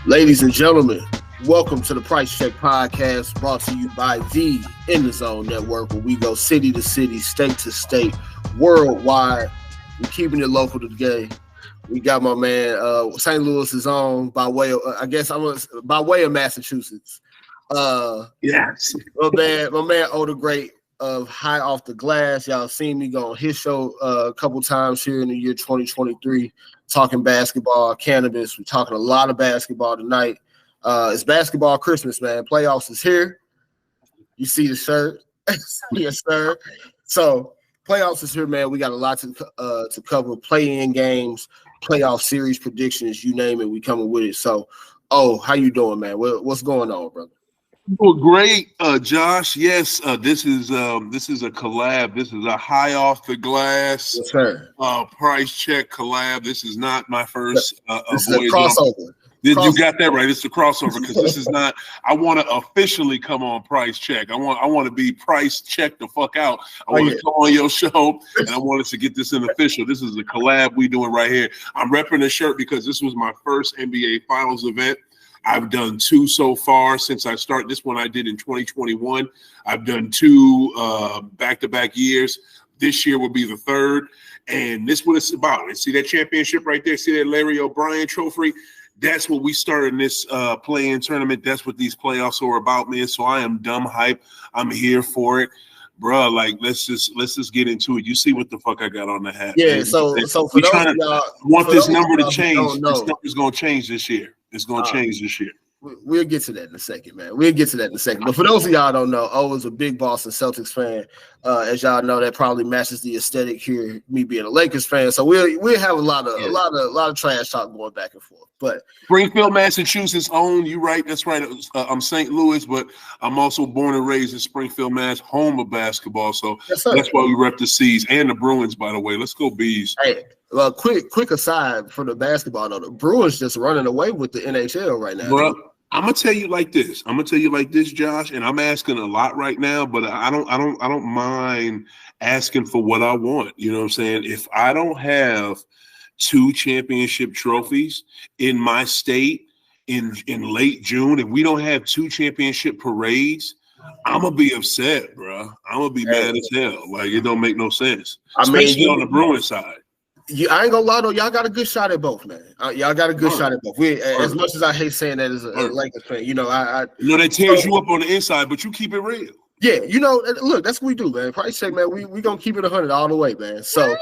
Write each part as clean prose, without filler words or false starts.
Ladies and gentlemen, welcome to the Price Check Podcast, brought to you by the In the Zone Network, where we go city to city, state to state, worldwide. We're keeping it local today. We got my man St. Louis's own by way of, by way of Massachusetts. Yes, my man Oda Great of High Off the Glass. Y'all seen me go on his show a couple times here in the year 2023. Talking basketball, cannabis. We're talking a lot of basketball tonight. It's basketball Christmas, man. Playoffs is here. You see the shirt. Yes, sir. So playoffs is here, man. We got a lot to cover. Play-in games, playoff series predictions, you name it, we coming with it. So, how you doing, man? What's going on, brother? Well, great, Josh. Yes, this is a collab. This is a High Off the Glass, yes, sir. Price Check collab. This is not my first this is a crossover. You got that right. It's a crossover because this is not. I want to officially come on Price Check. I want to be Price Check the fuck out. I want to come on your show, and I wanted to get this in official. This is a collab we doing right here. I'm repping the shirt because this was my first NBA Finals event. I've done two so far since I started. This one I did in 2021. I've done two back-to-back years. This year will be the third. And this is what it's about. And see that championship right there? See that Larry O'Brien trophy? That's what we started in this play-in tournament. That's what these playoffs are about, man. So I am dumb hype. I'm here for it. Bro, like let's just get into it. You see what the fuck I got on the hat. Yeah, man. so for those of y'all want this number to change. This number's gonna change this year. It's going to change this year. We'll get to that in a second, man. But for those of y'all don't know, O is a big Boston Celtics fan. As y'all know, that probably matches the aesthetic here, me being a Lakers fan. So we'll have a lot of trash talk going back and forth. But Springfield, Massachusetts own. You right? That's right. I'm St. Louis, but I'm also born and raised in Springfield, Mass, home of basketball. So that's why we rep the C's and the Bruins. By the way, let's go Bees. Hey. Well, quick aside from the basketball, though, the Bruins just running away with the NHL right now. Bro, I'm gonna tell you like this, Josh, and I'm asking a lot right now, but I don't mind asking for what I want. You know what I'm saying? If I don't have two championship trophies in my state in late June, if we don't have two championship parades, I'm gonna be upset, bro. I'm gonna be mad as hell. Like it don't make no sense, especially on the Bruins side. I ain't gonna lie though, y'all got a good shot at both, man. Y'all got a good shot at both. As much as I hate saying that as a Lakers fan, I that tears you up on the inside, but you keep it real. Yeah, look, that's what we do, man. Price Check, man. We gonna keep it 100 all the way, man. So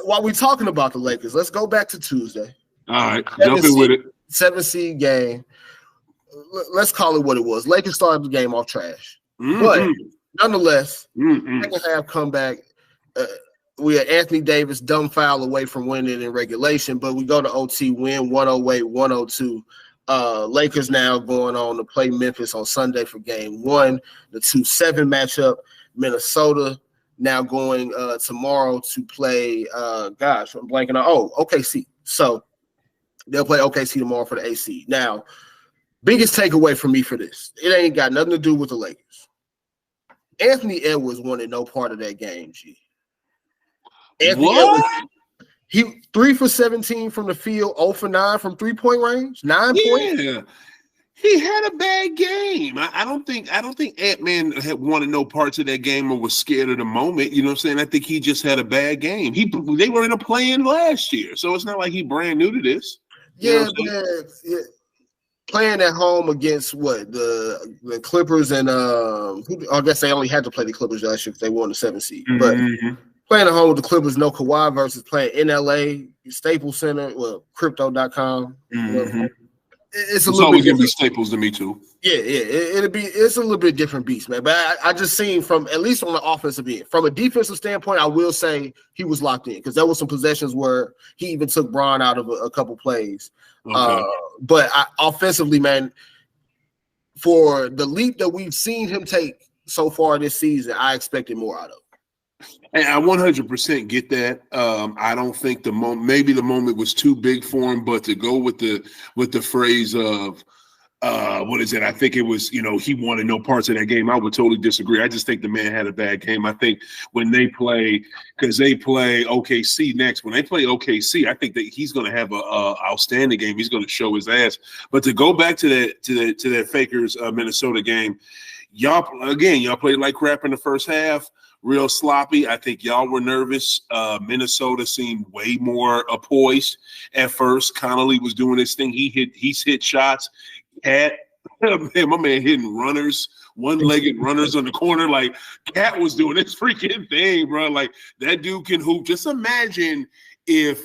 while we talking about the Lakers, let's go back to Tuesday. All right, jump in with it. 7-seed game. Let's call it what it was. Lakers started the game off trash, but nonetheless, second half comeback. We had Anthony Davis dumb foul away from winning in regulation, but we go to OT, win 108-102. Lakers now going on to play Memphis on Sunday for game one, the 2-7 matchup. Minnesota now going tomorrow to play, I'm blanking on, OKC. So they'll play OKC tomorrow for the AC. Now, biggest takeaway for me for this, it ain't got nothing to do with the Lakers. Anthony Edwards wanted no part of that game, G. Anthony Edwards, he 3 for 17 from the field, 0 for 9 from 3-point range, 9 points. Yeah, he had a bad game. I don't think Ant-Man had wanted no parts of that game or was scared of the moment. You know what I'm saying? I think he just had a bad game. They were in a play-in last year, so it's not like he brand new to this. Yeah, playing at home against what the Clippers and I guess they only had to play the Clippers last year because they won the 7th seed, but. Playing at home with the Clippers, no Kawhi versus playing in LA, Staples Center, Crypto.com. It's always gonna be Staples to me too. Yeah, it's a little bit different beast, man. But I just seen from at least on the offensive end, from a defensive standpoint, I will say he was locked in because there was some possessions where he even took Bron out of a couple plays. Okay. But offensively, man, for the leap that we've seen him take so far this season, I expected more out of him. And I 100% get that. I don't think maybe the moment was too big for him, but to go with the phrase of what is it? I think it was, he wanted no parts of that game. I would totally disagree. I just think the man had a bad game. I think when they play, because they play OKC next, when they play OKC, I think that he's going to have a outstanding game. He's going to show his ass. But to go back to that Fakers Minnesota game, y'all played like crap in the first half. Real sloppy. I think y'all were nervous. Minnesota seemed way more poised at first. Connolly was doing his thing. He's hit shots. Cat, man, my man hitting runners, one-legged runners on the corner. Like, Cat was doing this freaking thing, bro. Like, that dude can hoop. Just imagine if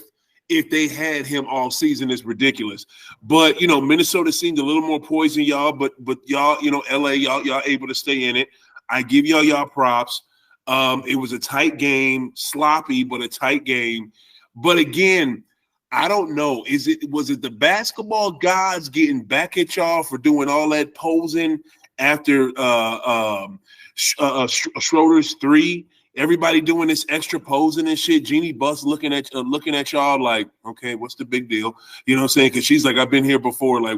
they had him all season. It's ridiculous. But, Minnesota seemed a little more poised than y'all. But y'all, LA, y'all able to stay in it. I give y'all props. It was a tight game, sloppy, but a tight game. But again, I don't know. Was it the basketball gods getting back at y'all for doing all that posing after Schroeder's three? Everybody doing this extra posing and shit. Jeannie Buss looking at y'all like, okay, what's the big deal? You know what I'm saying? Because she's like, I've been here before. Like,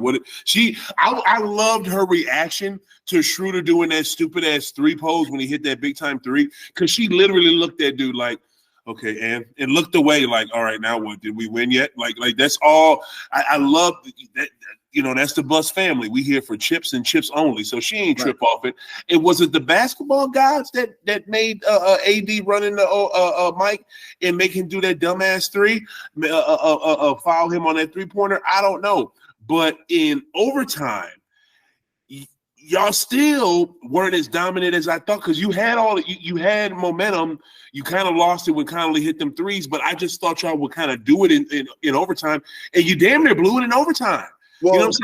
I loved her reaction to Schroeder doing that stupid ass three pose when he hit that big time three. Because she literally looked at dude like, okay, and looked away like, all right, now what? Did we win yet? Like that's all. I love that. That's the Buss family. We here for chips and chips only. So she ain't trip off it. It was it the basketball guys that made AD running the mic and make him do that dumbass three, foul him on that 3-pointer. I don't know, but in overtime, y'all still weren't as dominant as I thought because you had momentum. You kind of lost it when Connolly hit them threes, but I just thought y'all would kind of do it in overtime, and you damn near blew it in overtime. Well, you know what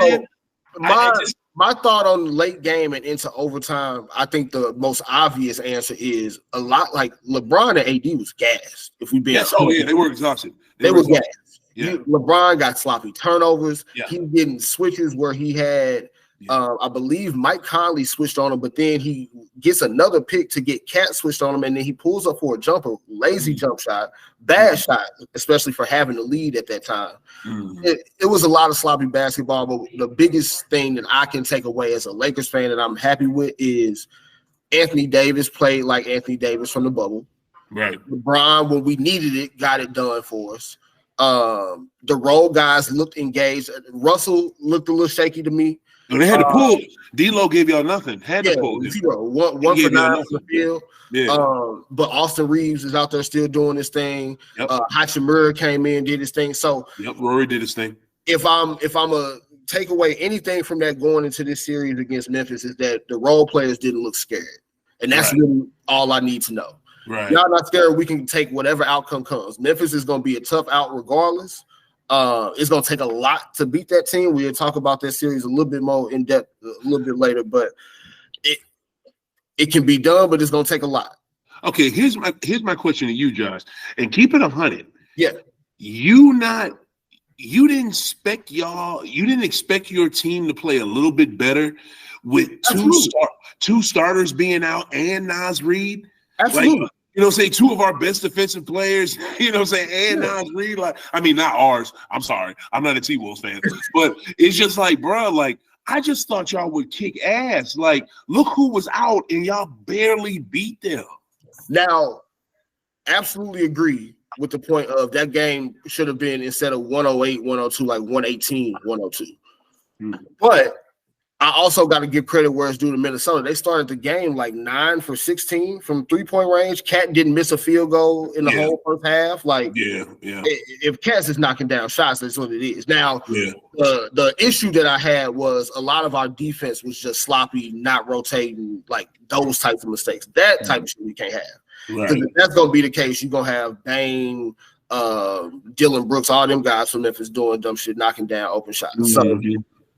I'm saying? My thought on the late game and into overtime, I think the most obvious answer is a lot like LeBron and AD was gassed. If we being they were exhausted. They were gassed. Yeah. LeBron got sloppy turnovers. Yeah. He getting switches where he had I believe Mike Conley switched on him, but then he gets another pick to get Cat switched on him, and then he pulls up for a jumper, lazy jump shot, bad shot, especially for having the lead at that time. It was a lot of sloppy basketball, but the biggest thing that I can take away as a Lakers fan that I'm happy with is Anthony Davis played like Anthony Davis from the bubble. Right. LeBron, when we needed it, got it done for us. The role guys looked engaged. Russell looked a little shaky to me. No, they had to pull. D-Lo gave y'all nothing. Had to pull. One for 9 on the field. Yeah. But Austin Reeves is out there still doing his thing. Yep. Hachimura came in, did his thing. So Rory did his thing. If I'm a take away anything from that going into this series against Memphis is that the role players didn't look scared. And that's really all I need to know. Right. Y'all not scared, we can take whatever outcome comes. Memphis is going to be a tough out regardless. It's going to take a lot to beat that team. We'll talk about that series a little bit more in depth a little bit later, but it can be done, but it's going to take a lot. Okay, here's my question to you, Josh, and keep it 100. Yeah, you didn't expect your team to play a little bit better with two starters being out and Naz Reid. Absolutely. Like, say two of our best defensive players, and Naz Reid, not ours. I'm sorry. I'm not a T-Wolves fan. But it's just like, bro, I just thought y'all would kick ass. Like, look who was out, and y'all barely beat them. Now, absolutely agree with the point of that game should have been, instead of 108, 102, like 118, 102. But I also got to give credit where it's due to Minnesota. They started the game like 9 for 16 from 3-point range. Cat didn't miss a field goal in the whole first half. If Cat's is knocking down shots, that's what it is. Now, the issue that I had was a lot of our defense was just sloppy, not rotating, like those types of mistakes. That type of shit we can't have. Right. If that's going to be the case, you're going to have Bane, Dylan Brooks, all them guys from Memphis doing dumb shit, knocking down open shots. So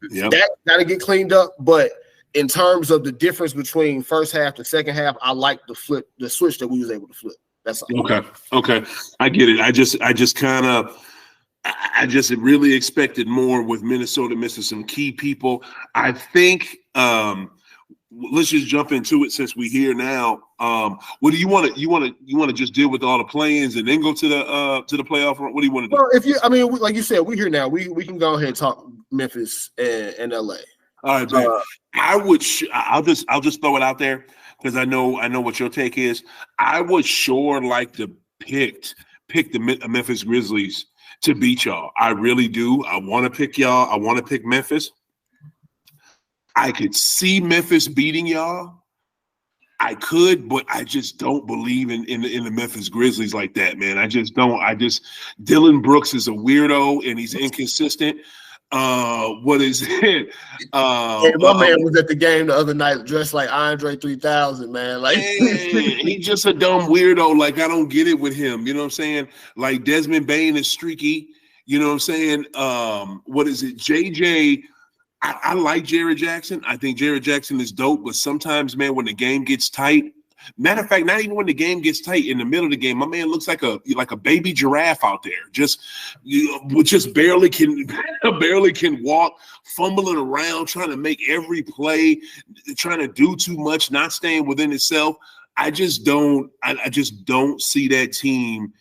that got to get cleaned up. But in terms of the difference between first half to second half, I like the switch that we was able to flip. That's all. Okay. I get it. I just really expected more with Minnesota missing some key people. I think let's just jump into it since we're here now. What do you want to? You want to just deal with all the play-ins and then go to the playoff? What do you want to do? Well, like you said, we're here now. We can go ahead and talk Memphis and LA. All right, man. I'll just throw it out there because I know what your take is. I would sure like to pick the Memphis Grizzlies to beat y'all. I really do. I want to pick y'all. I want to pick Memphis. I could see Memphis beating y'all. I could, but I just don't believe in the Memphis Grizzlies like that, man. I just don't. Dillon Brooks is a weirdo and he's inconsistent. What is it? My man was at the game the other night dressed like Andre 3000, man. Like he's just a dumb weirdo. Like I don't get it with him. You know what I'm saying? Like Desmond Bane is streaky. You know what I'm saying? What is it? JJ. I like Jared Jackson. I think Jared Jackson is dope, but sometimes, man, when the game gets tight, matter of fact, not even when the game gets tight, in the middle of the game, my man looks like a baby giraffe out there, just barely can walk, fumbling around, trying to make every play, trying to do too much, not staying within itself. I just don't see that team.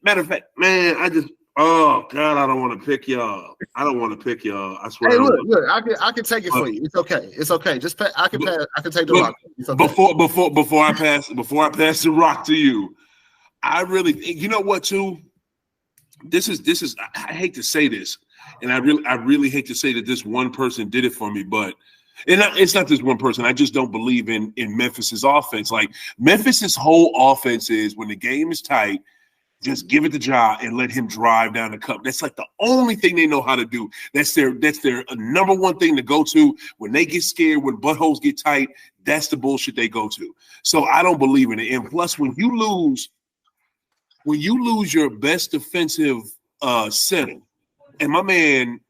Matter of fact, man, oh God, I don't want to pick y'all. I don't want to pick y'all. I swear. Hey, look, I can take it for you. It's okay. It's okay. I can take the rock. It's okay. Before I pass the rock to you, I really think, you know what too? This is I hate to say this, and I really hate to say that this one person did it for me, but it's not this one person. I just don't believe in Memphis's offense. Like Memphis's whole offense is when the game is tight, just give it to Ja and let him drive down the cup. That's like the only thing they know how to do. That's their number one thing to go to when they get scared, when buttholes get tight. That's the bullshit they go to. So I don't believe in it. And plus, when you lose your best defensive center, and my man,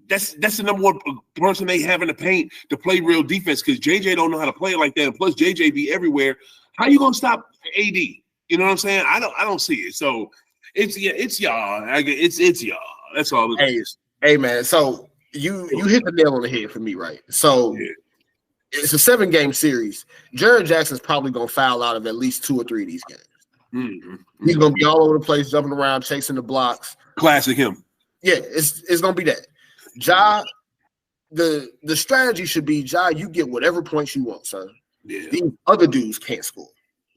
that's the number one person they have in the paint to play real defense because JJ don't know how to play it like that. And plus, JJ be everywhere. How you gonna stop AD? You know what I'm saying? I don't see it. So it's y'all. It's y'all. That's all it is. Hey man, so you hit the nail on the head for me, right? So it's a 7-game series. Jared Jackson's probably gonna foul out of at least 2 or 3 of these games. Mm-hmm. He's gonna be all over the place, jumping around, chasing the blocks. Classic him. Yeah, it's gonna be that. Ja, the strategy should be Ja, you get whatever points you want, sir. Yeah. These other dudes can't score.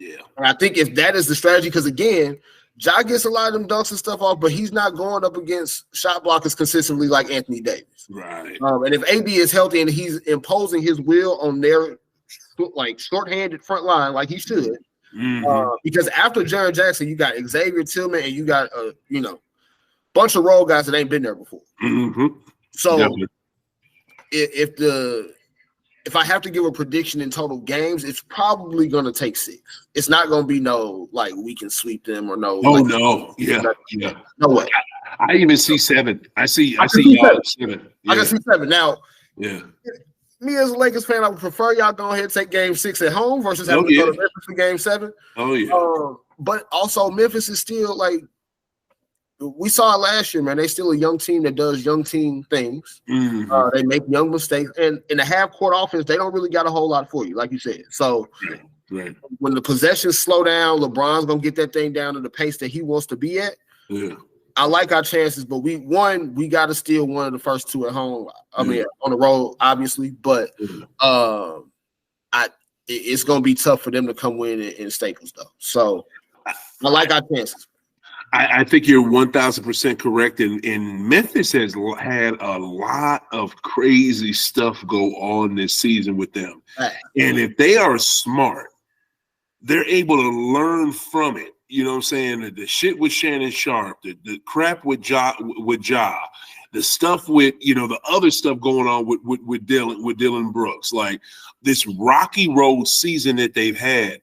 Yeah. And I think if that is the strategy, because again, Ja gets a lot of them dunks and stuff off, but he's not going up against shot blockers consistently like Anthony Davis. Right. And if AD is healthy and he's imposing his will on their short-handed front line like he should, because after Jared Jackson, you got Xavier Tillman and you got bunch of role guys that ain't been there before. Mm-hmm. So if I have to give a prediction in total games, it's probably going to take 6. It's not going to be we can sweep them or no. Oh no, yeah. No way. I even see 7. I see y'all 7. Yeah. I can see 7 now. Yeah. Me as a Lakers fan, I would prefer y'all go ahead and take Game 6 at home versus having to go to Memphis for Game 7. Oh yeah. But also Memphis is still we saw it last year, man. They're still a young team that does young team things. Mm-hmm. They make young mistakes. And in the half-court offense, they don't really got a whole lot for you, like you said. So when the possessions slow down, LeBron's going to get that thing down to the pace that he wants to be at. Yeah. I like our chances, but we got to steal one of the first 2 at home. I mean, on the road, obviously. But it's going to be tough for them to come win in Staples, though. So I like our chances. I think you're 1,000% correct. And Memphis has had a lot of crazy stuff go on this season with them. And if they are smart, they're able to learn from it. You know what I'm saying? The shit with Shannon Sharp, the crap with Ja, the stuff with, the other stuff going on with Dillon Brooks. Like this rocky road season that they've had,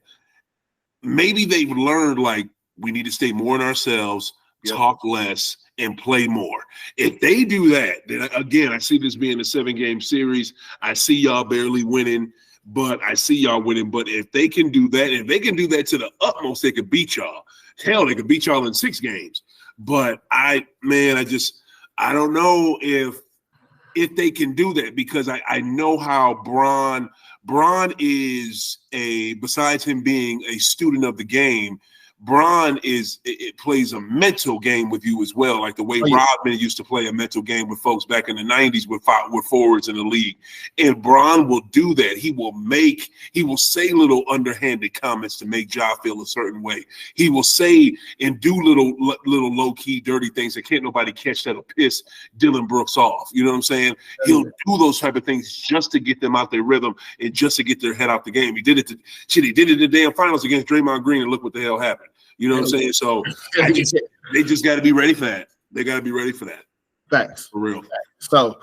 maybe they've learned we need to stay more in ourselves, talk less, and play more. If they do that, then again, I see this being a 7-game series. I see y'all barely winning, but I see y'all winning. But if they can do that, to the utmost, they could beat y'all. Hell, they could beat y'all in 6 games. But I don't know if they can do that because I know how Bron is besides him being a student of the game, Bron it plays a mental game with you as well, like the way Rodman used to play a mental game with folks back in the 90s with forwards in the league. And Bron will do that. He will say little underhanded comments to make Ja feel a certain way. He will say and do little low-key dirty things that can't nobody catch that'll piss Dylan Brooks off. You know what I'm saying? He'll do those type of things just to get them out their rhythm and just to get their head out the game. He did it in the damn finals against Draymond Green, and look what the hell happened. You know what I'm saying? So they just got to be ready for that. They got to be ready for that. Facts. For real. So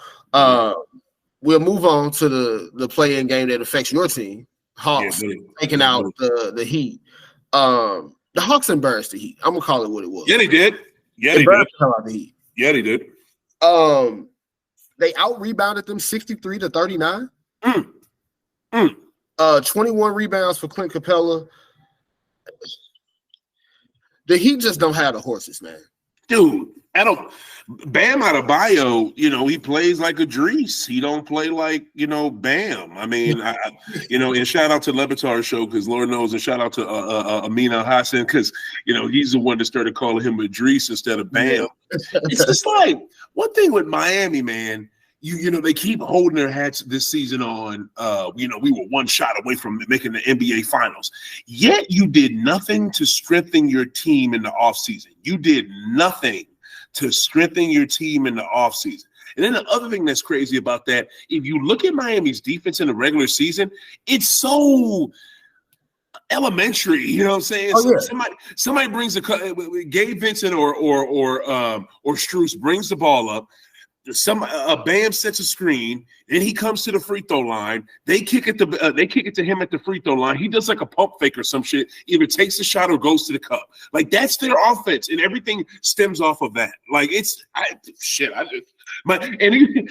we'll move on to the play-in game that affects your team. Hawks taking out the Heat. The Hawks embarrassed the Heat. I'm gonna call it what it was. Yeah, they did. Yeah, they did. The Heat. Yeah, they did. They out-rebounded them 63-39. 21 rebounds for Clint Capella. The Heat just don't have the horses, man. Dude, Bam Adebayo, he plays like Idris. He don't play like, Bam. I mean, and shout out to Le Batard show, because Lord knows, and shout out to Amina Hassan, because, he's the one that started calling him Idris instead of Bam. It's just like, one thing with Miami, man, they keep holding their hats this season on, we were one shot away from making the NBA Finals. Yet you did nothing to strengthen your team in the offseason. You did nothing to strengthen your team in the offseason. And then the other thing that's crazy about that, if you look at Miami's defense in the regular season, it's so elementary, you know what I'm saying? Somebody brings Gabe Vincent or Strus brings the ball up. Bam sets a screen, and he comes to the free throw line. They kick it to him at the free throw line. He does like a pump fake or some shit. Either takes the shot or goes to the cup. Like, that's their offense, and everything stems off of that. Like,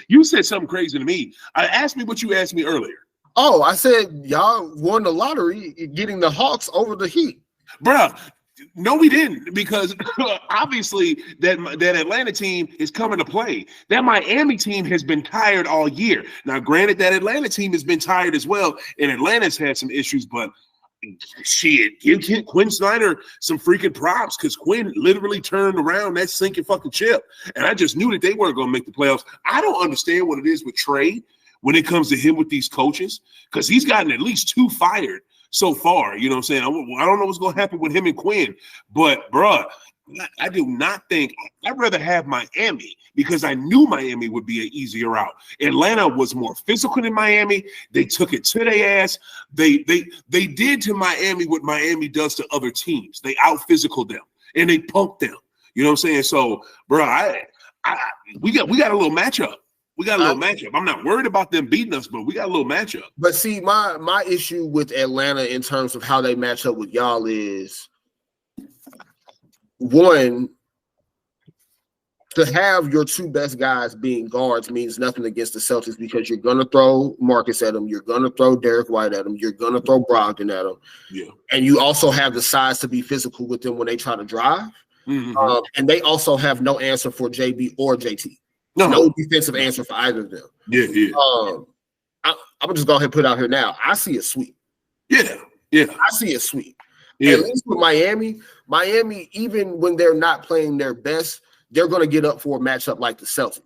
you said something crazy to me. Asked me what you asked me earlier. Oh, I said y'all won the lottery getting the Hawks over the Heat, bruh. No, we didn't, because obviously that Atlanta team is coming to play. That Miami team has been tired all year. Now, granted, that Atlanta team has been tired as well, and Atlanta's had some issues, but shit, give Quinn Snyder some freaking props, because Quinn literally turned around that sinking fucking ship, and I just knew that they weren't going to make the playoffs. I don't understand what it is with Trey when it comes to him with these coaches, because he's gotten at least 2 fired so far. You know what I'm saying? I don't know what's going to happen with him and Quinn, but bruh, I do not think I'd rather have Miami, because I knew Miami would be an easier out. Atlanta was more physical than Miami. They took it to their ass. They did to Miami what Miami does to other teams. They out physical them and they punked them. You know what I'm saying? So, bruh, we got a little matchup. We got a little matchup. I'm not worried about them beating us, but we got a little matchup. But see, my issue with Atlanta in terms of how they match up with y'all is, one, to have your 2 best guys being guards means nothing against the Celtics, because you're going to throw Marcus at them. You're going to throw Derek White at them. You're going to throw Brogdon at them. Yeah. And you also have the size to be physical with them when they try to drive. Mm-hmm. And they also have no answer for JB or JT. No defensive answer for either of them. Yeah. I'm gonna just go ahead and put it out here now. I see a sweep. Yeah. I see a sweep. Yeah. At least with Miami, even when they're not playing their best, they're gonna get up for a matchup like the Celtics.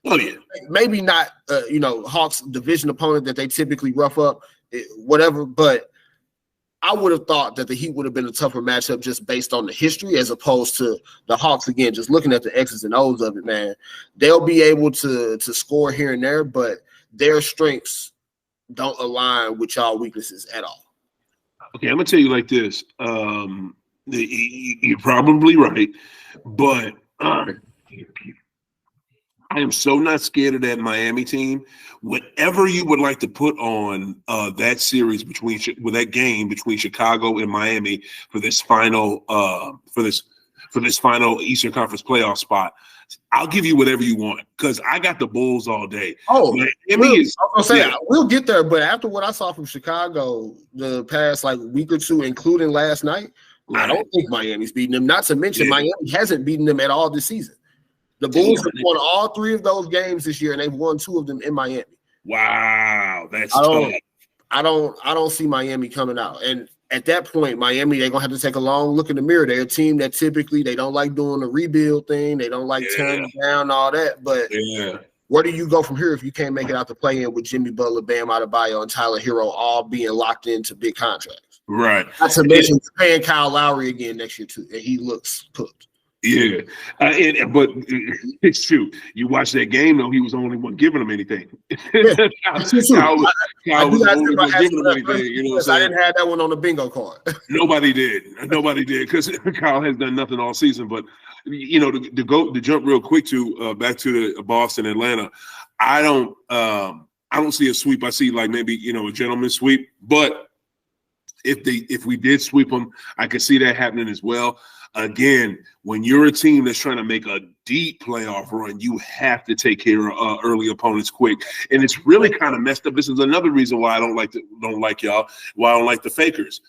Oh yeah. Maybe not, Hawks division opponent that they typically rough up, whatever. But I would have thought that the Heat would have been a tougher matchup just based on the history, as opposed to the Hawks. Again, just looking at the X's and O's of it, man, they'll be able to score here and there, but their strengths don't align with y'all weaknesses at all. Okay, I'm gonna tell you like this. You're probably right, but I am so not scared of that Miami team. Whatever you would like to put on that series with that game between Chicago and Miami for this final final Eastern Conference playoff spot, I'll give you whatever you want, because I got the Bulls all day. Oh, we'll get there, but after what I saw from Chicago the past week or two, including last night, right, I don't think Miami's beating them. Not to mention Miami hasn't beaten them at all this season. The Bulls have won all 3 of those games this year, and they've won 2 of them in Miami. Wow, that's tough. I don't see Miami coming out. And at that point, Miami, they're going to have to take a long look in the mirror. They're a team that typically they don't like doing the rebuild thing. They don't like tearing down all that. But where do you go from here if you can't make it out to play in with Jimmy Butler, Bam Adebayo, and Tyler Hero all being locked into big contracts? Right. Not to mention paying Kyle Lowry again next year, too, and he looks cooked. Yeah, but it's true. You watch that game, though, he was the only one giving them anything. Kyle was the only one giving them anything. You know what I'm saying? I didn't have that one on the bingo card. Nobody did, because Kyle has done nothing all season. But to jump real quick to back to the Boston, Atlanta. I don't see a sweep. I see like maybe a gentleman's sweep. But if we did sweep them, I could see that happening as well. Again, when you're a team that's trying to make a deep playoff run, you have to take care of early opponents quick, and it's really kind of messed up. This is another reason why I don't like y'all. Why I don't like the Fakers.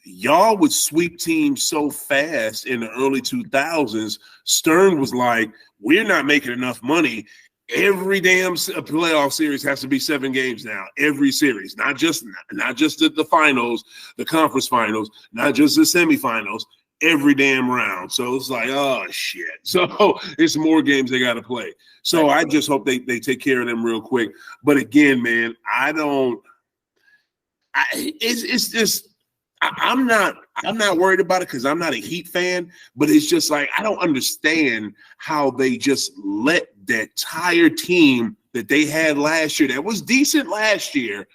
Y'all would sweep teams so fast in the early 2000s. Stern was like, "We're not making enough money. Every damn playoff series has to be 7 games now. Every series, not just the finals, the conference finals, not just the semifinals." Every damn round. So it's like, oh shit. So it's more games they got to play. So I just hope they take care of them real quick. But again, man, I'm not worried about it because I'm not a Heat fan, but it's just like I don't understand how they just let that tired team that they had last year that was decent last year,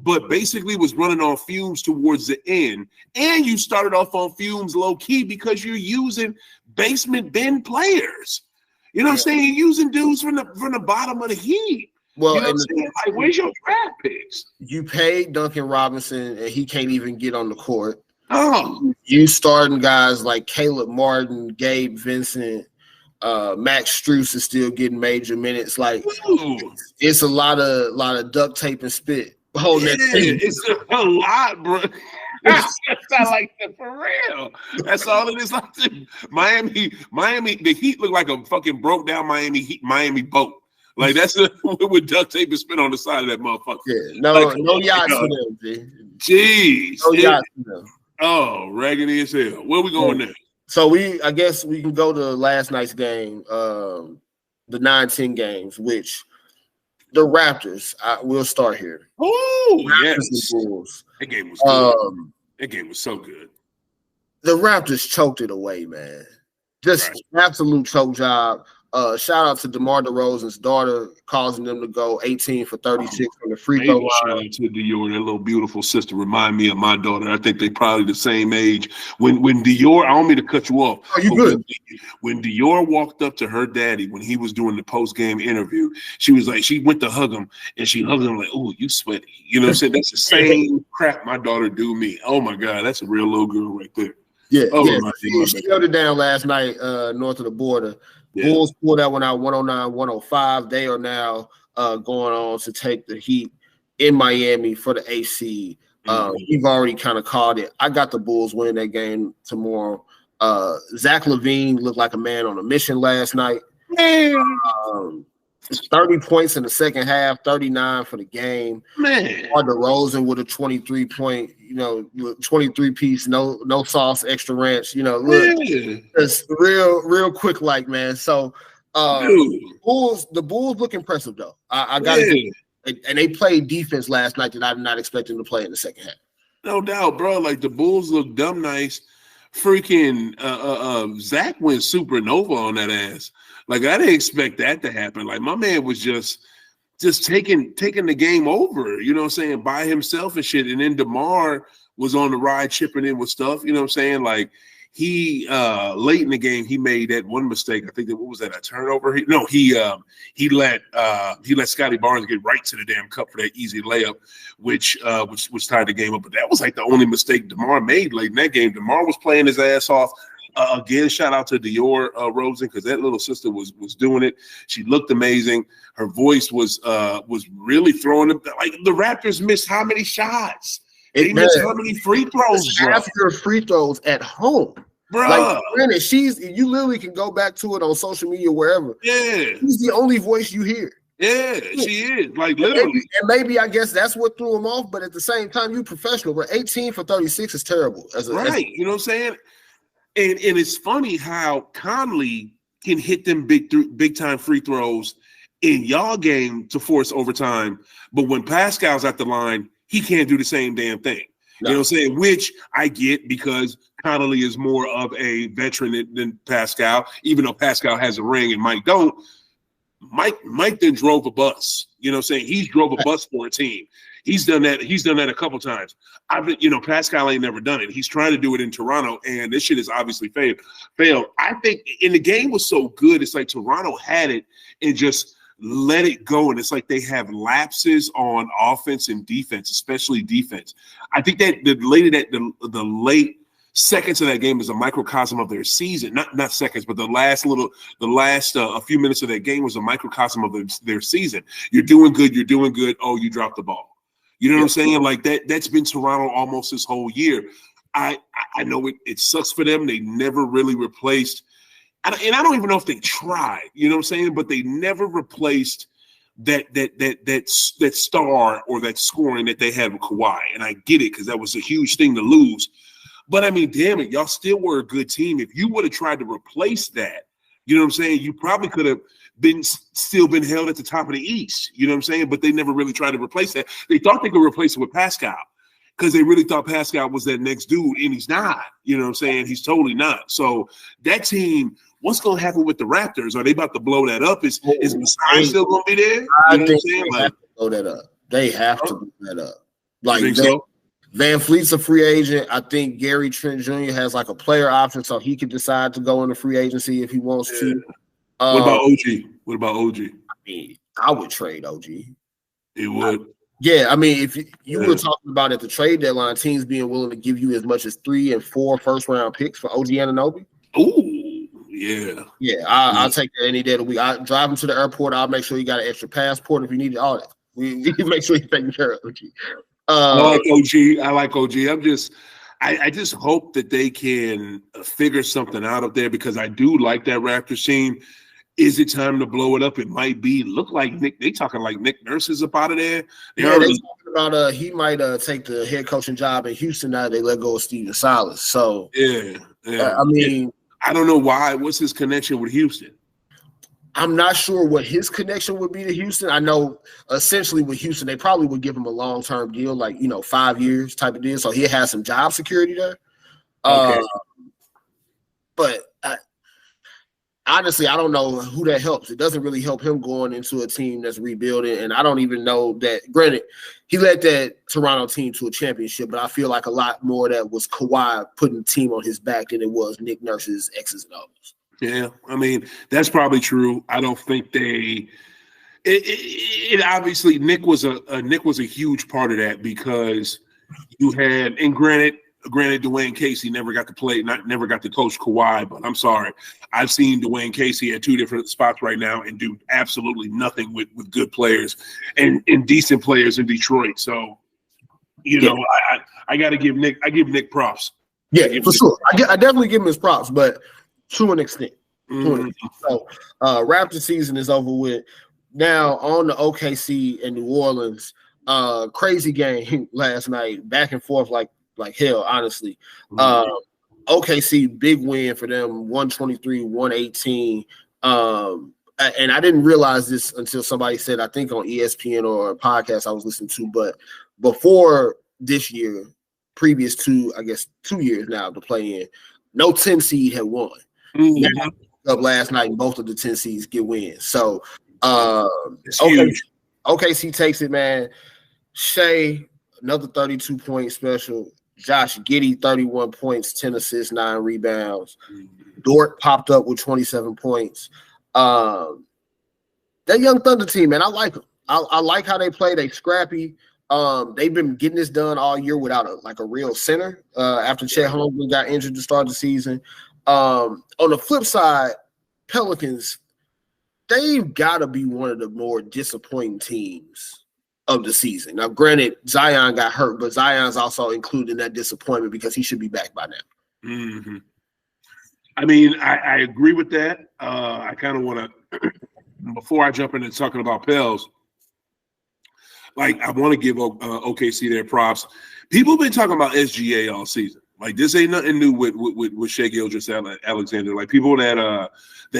but basically was running on fumes towards the end. And you started off on fumes low-key because you're using basement bin players. You know what I'm saying? You're using dudes from the bottom of the heap. Well, you know what I'm saying? Like, where's your draft picks? You paid Duncan Robinson, and he can't even get on the court. Oh. You starting guys like Caleb Martin, Gabe Vincent, Max Strus is still getting major minutes. Like, it's a lot of duct tape and spit. It's a lot, bro. That's not like that for real. That's all it is. Like Miami, the Heat look like a fucking broke down Miami boat. Like that's with duct tape and spit on the side of that motherfucker. Yeah, no yachts for them, G. Jeez, no yachts for them. Oh, raggedy as hell. Where we going next? So I guess we can go to last night's game, the 9-10 games, which. The Raptors. We'll start here. Oh, yes. Bulls. That game was good. That game was so good. The Raptors choked it away, man. Just absolute choke job. Shout out to DeMar DeRozan's daughter, causing them to go 18 for 36 from the free throw line. Shout out to Dior, that little beautiful sister. Remind me of my daughter. I think they probably the same age. When Dior, I don't mean to cut you off. Oh, you good? When Dior walked up to her daddy when he was doing the post-game interview, she was like, she went to hug him, and she hugged him like, "Oh, you sweaty." You know what I'm saying? That's the same crap my daughter do me. Oh my God, that's a real little girl right there. Yeah, she held it down last night north of the border. Yeah. Bulls pulled that one out 109-105. They are now going on to take the Heat in Miami for the AC. You've already kind of called it. I got the Bulls winning that game tomorrow. Zach LaVine looked like a man on a mission last night. 30 points in the second half, 39 for the game. Man, DeRozan with a 23-point, 23-piece, no sauce, extra ranch. It's real quick, like, man. So, the Bulls look impressive though. I got it, and they played defense last night that I did not expect them to play in the second half. No doubt, bro. Like the Bulls look dumb nice. Freaking Zach went supernova on that ass. Like I didn't expect that to happen. Like my man was just taking the game over, you know what I'm saying, by himself and shit. And then DeMar was on the ride chipping in with stuff, you know what I'm saying? Like he late in the game he made that one mistake. I think what was that, a turnover? He let Scotty Barnes get right to the damn cup for that easy layup, which tied the game up. But that was like the only mistake DeMar made late in that game. DeMar was playing his ass off. Again, shout out to Dior Rosen, because that little sister was doing it. She looked amazing. Her voice was really throwing them. Like the Raptors missed how many shots? They missed how many free throws? After free throws at home, bro. Like, granted, you literally can go back to it on social media wherever. Yeah, she's the only voice you hear. Yeah, she is. Like literally. And maybe I guess that's what threw him off. But at the same time, you professional. But 18 for 36 is terrible. You know what I'm saying? And it's funny how Conley can hit them big time free throws in y'all game to force overtime, but when Pascal's at the line, he can't do the same damn thing. No. You know what I'm saying? Which I get because Conley is more of a veteran than Pascal, even though Pascal has a ring and Mike don't. Mike then drove a bus. You know what I'm saying? He drove a bus for a team. He's done that. He's done that a couple times. Pascal ain't never done it. He's trying to do it in Toronto, and this shit has obviously failed. I think, and the game was so good, it's like Toronto had it and just let it go, and it's like they have lapses on offense and defense, especially defense. I think that the late seconds of that game is a microcosm of their season. Not seconds, but the last a few minutes of that game was a microcosm of their season. You're doing good. Oh, you dropped the ball. You know what I'm saying? Like that's been Toronto almost this whole year. I know it sucks for them. They never really replaced, and I don't even know if they tried. You know what I'm saying? But they never replaced that star or that scoring that they had with Kawhi. And I get it because that was a huge thing to lose. But I mean, damn it, y'all still were a good team. If you would have tried to replace that, you know what I'm saying? You probably could have still been held at the top of the East. You know what I'm saying? But they never really tried to replace that. They thought they could replace it with Pascal because they really thought Pascal was that next dude, and he's not. You know what I'm saying? He's totally not. So that team, what's going to happen with the Raptors? Are they about to blow that up? Is Masai still going to be there? You know what I'm saying? They have to blow that up. They have to blow that up. Like, you think so? Van Fleet's a free agent. I think Gary Trent Jr. has like a player option, so he can decide to go into free agency if he wants to. What about OG? I mean, I would trade OG. You would? Yeah, I mean, if you were talking about at the trade deadline, teams being willing to give you as much as 3 and 4 first-round picks for OG Anunoby. Ooh, yeah. Yeah, I'll take that any day of the week. I drive him to the airport. I'll make sure you got an extra passport if you need it. All that. We make sure you're taking care of OG. I like OG. I just hope that they can figure something out up there because I do like that Raptors team. Is it time to blow it up? It might be. Look like Nick. They talking like Nick Nurse is up out of there. They talking about he might take the head coaching job in Houston now. They let go of Steven Silas. So yeah. I mean, I don't know why. What's his connection with Houston? I'm not sure what his connection would be to Houston. I know essentially with Houston, they probably would give him a long-term deal, like, 5 years type of deal. So he has some job security there. Okay. But honestly, I don't know who that helps. It doesn't really help him going into a team that's rebuilding. And I don't even know that, granted, he led that Toronto team to a championship, but I feel like a lot more of that was Kawhi putting the team on his back than it was Nick Nurse's X's and O's. Yeah, I mean, that's probably true. I don't think it obviously Nick was a huge part of that because you had, and granted Dwayne Casey never got to play, never got to coach Kawhi, but I'm sorry. I've seen Dwayne Casey at 2 different spots right now and do absolutely nothing with good players and decent players in Detroit. So, I got to give Nick props. Yeah, for sure. I definitely give him his props, but to an extent. So Raptor season is over with. Now on the OKC and New Orleans, crazy game last night, back and forth like hell, honestly. OKC, big win for them, 123-118. And I didn't realize this until somebody said, I think on ESPN or a podcast I was listening to, but before this year, previous to, I guess, 2 years now to play in, no 10 seed had won. Now, up last night, and both of the 10 seeds get wins. So, OKC takes it, man. Shea, another 32-point special. Josh Giddey, 31 points, 10 assists, 9 rebounds. Dort popped up with 27 points. That young Thunder team, man, I like them. I like how they play. They scrappy. They've been getting this done all year without a real center after Chet Holmgren got injured to start the season. On the flip side, Pelicans, they've got to be one of the more disappointing teams of the season. Now, granted, Zion got hurt, but Zion's also included in that disappointment because he should be back by now. I mean, I agree with that. I kind of want to before I jump into talking about Pels, like I want to give OKC their props. People have been talking about SGA all season. Like this ain't nothing new with Shai Gilgeous-Alexander. Like people that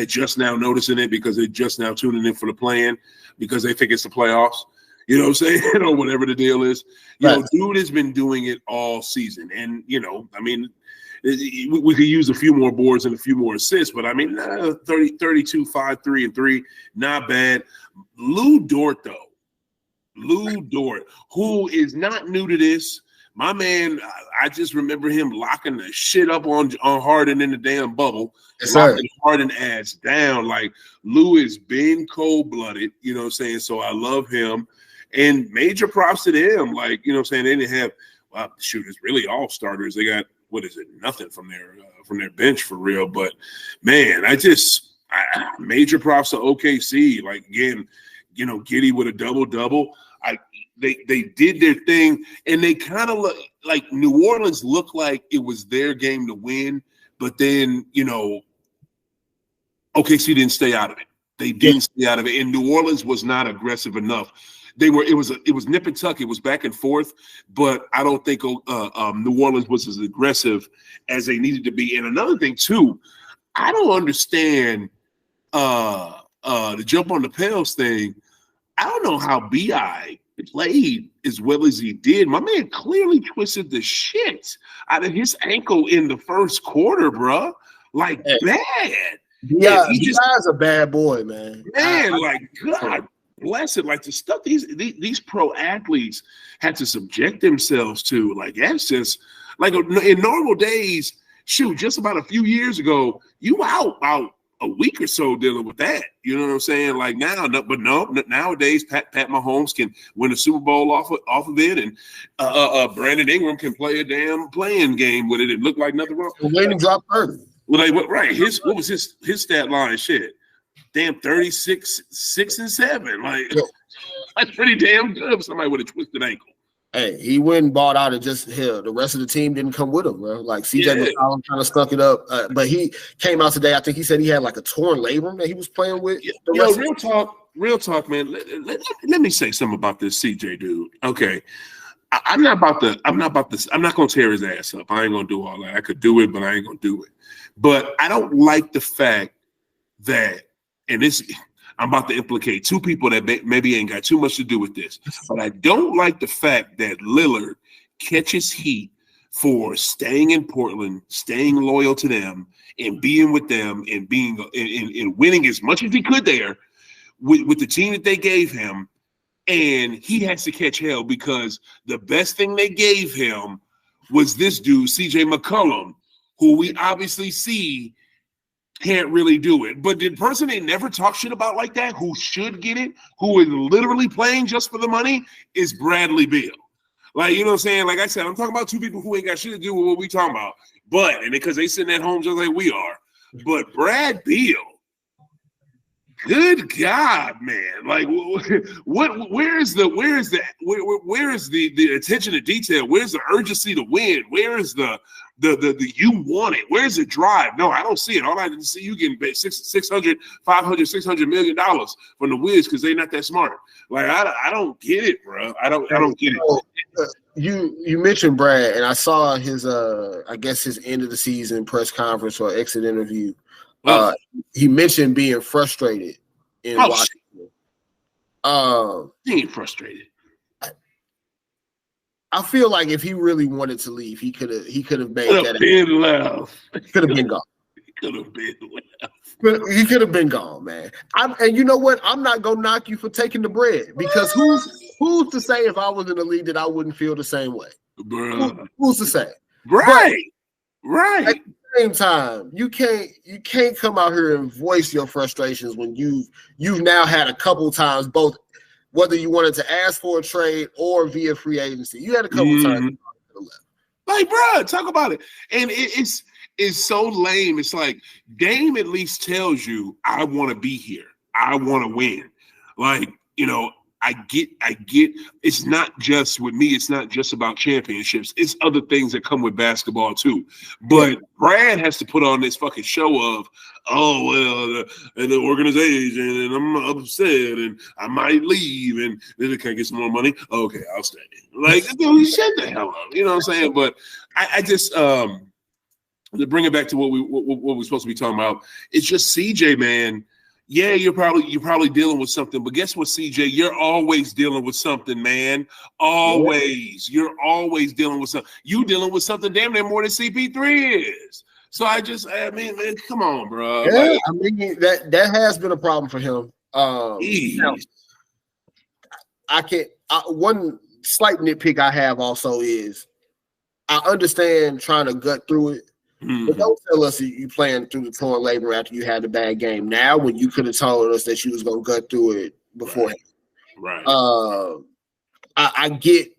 just now noticing it because they're just now tuning in for the plan because they think it's the playoffs. You know what I'm saying? Or whatever the deal is. You know, dude has been doing it all season. And, you know, I mean, we could use a few more boards and a few more assists, but I mean, 32, 5, 3, and 3, not bad. Lou Dort, though. Lou Dort, who is not new to this. My man, I just remember him locking the shit up on Harden in the damn bubble. Yes, locking Harden ass down. Like, Lou has been cold-blooded, you know what I'm saying? So I love him. And major props to them. Like, you know what I'm saying? They didn't have, it's really all starters. They got, nothing from their bench for real. But, man, major props to OKC. Like, again, you know, Giddey with a double-double. They did their thing, and they kind of look like New Orleans looked like it was their game to win, but then, you know, OKC didn't stay out of it. They didn't stay out of it, and New Orleans was not aggressive enough. It was nip and tuck. It was back and forth, but I don't think New Orleans was as aggressive as they needed to be. And another thing too, I don't understand the jump on the Pels thing. I don't know how BI played as well as he did. My man clearly twisted the shit out of his ankle in the first quarter, bro. Like, bad. Yeah, he's a bad boy, man. Man, like, God bless it. Like, the stuff these pro athletes had to subject themselves to, like, that's just, like, in normal days, shoot, just about a few years ago, you out a week or so dealing with that. You know what I'm saying? Like nowadays, Pat Mahomes can win a Super Bowl off of it, and Brandon Ingram can play a damn playing game with it. It looked like nothing wrong. When he dropped 30. Well, right. What was his stat line? Shit, damn 36, 6 and 7. Like that's pretty damn good for somebody with a twisted ankle. Hey, he went and bought out and just hell. The rest of the team didn't come with him, bro. Like CJ McCollum kind of stuck it up, but he came out today. I think he said he had like a torn labrum that he was playing with. Yo, real talk, man. Let me say something about this CJ dude. Okay, I'm not gonna tear his ass up. I ain't gonna do all that. I could do it, but I ain't gonna do it. But I don't like the fact that, and this. I'm about to implicate two people that maybe ain't got too much to do with this. But I don't like the fact that Lillard catches heat for staying in Portland, staying loyal to them, and being with them, and being and winning as much as he could there with the team that they gave him. And he has to catch hell because the best thing they gave him was this dude, CJ McCollum, who we obviously see can't really do it. But the person they never talk shit about like that, who should get it, who is literally playing just for the money, is Bradley Beal. Like, you know what I'm saying? Like I said, I'm talking about two people who ain't got shit to do with what we talking about. But, and because they sitting at home just like we are. But Brad Beal, good God, man! Like, where is the attention to detail? Where's the urgency to win? Where is the you want it? Where's the drive? No, I don't see it. All I see you getting $500, $600 million from the Wiz because they're not that smart. Like, I don't get it, bro. I don't get it. You mentioned Brad, and I saw his I guess his end of the season press conference or exit interview. He mentioned being frustrated in Washington. He ain't frustrated. I feel like if he really wanted to leave, he could have made that. Could have been gone. He could have been left. But he could have been gone, man. And you know what? I'm not gonna knock you for taking the bread because who's to say if I was in the league that I wouldn't feel the same way? Who's to say? Right. At the same time, you can't come out here and voice your frustrations when you've now had a couple times both. Whether you wanted to ask for a trade or via free agency, you had a couple times. Like, bro, talk about it. And it's so lame. It's like Dame at least tells you, I want to be here. I want to win. Like, you know, I get. It's not just with me. It's not just about championships. It's other things that come with basketball too. But Brad has to put on this fucking show of, the organization, and I'm upset, and I might leave, and then can I get some more money? Okay, I'll stay. Like, dude, shut the hell up. You know what I'm saying? But I just to bring it back to what we're supposed to be talking about. It's just CJ, man. Yeah, you're probably dealing with something, but guess what, CJ? You're always dealing with something, man. Always. You're always dealing with something. You dealing with something damn near more than CP3 is. So I mean, man, come on, bro. Yeah, like, I mean that has been a problem for him. One slight nitpick I have also is I understand trying to gut through it. Mm-hmm. But don't tell us you playing through the torn labor after you had a bad game now when you could have told us that you was going to gut through it beforehand. Right. I get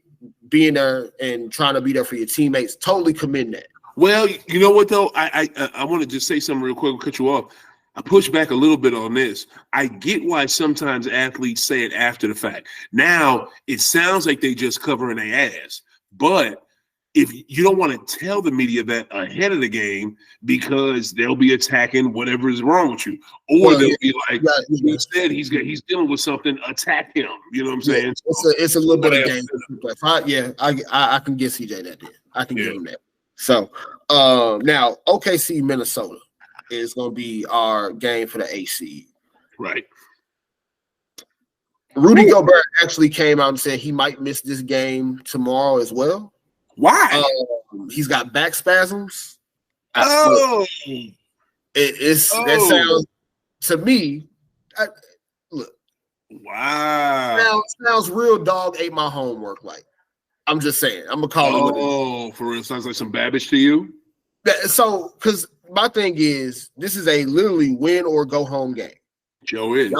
being there and trying to be there for your teammates. Totally commend that. Well, you know what, though? I want to just say something real quick. I'll cut you off. I push back a little bit on this. I get why sometimes athletes say it after the fact. Now, it sounds like they just covering their ass. But if you don't want to tell the media that ahead of the game because they'll be attacking whatever is wrong with you, or they'll be like, instead he's dealing with something, attack him. You know what I'm saying? It's a little bit of game. I can get CJ that. Then I can give him that. So now OKC Minnesota is going to be our game for the AC. Right. Rudy Gobert actually came out and said he might miss this game tomorrow as well. Why? He's got back spasms. That sounds to me. Look. Wow. Sounds real dog ate my homework. Like, I'm just saying. I'm gonna call it. Oh, for real? Sounds like some Babbage to you. So, because my thing is, this is a literally win or go home game. Joe is.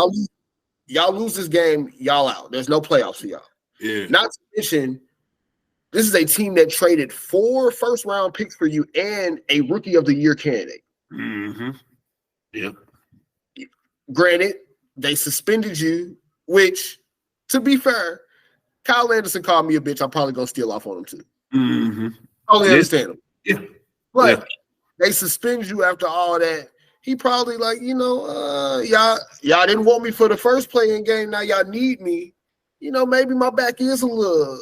Y'all lose this game, y'all out. There's no playoffs for y'all. Yeah. Not to mention, this is a team that traded 4 first-round picks for you and a Rookie of the Year candidate. Mm-hmm. Yep. Granted, they suspended you, which, to be fair, Kyle Anderson called me a bitch. I'm probably going to steal off on him, too. Mm-hmm. Totally understand him. Yeah. But they suspend you after all that. He probably like, y'all didn't want me for the first playing game. Now y'all need me. Maybe my back is a little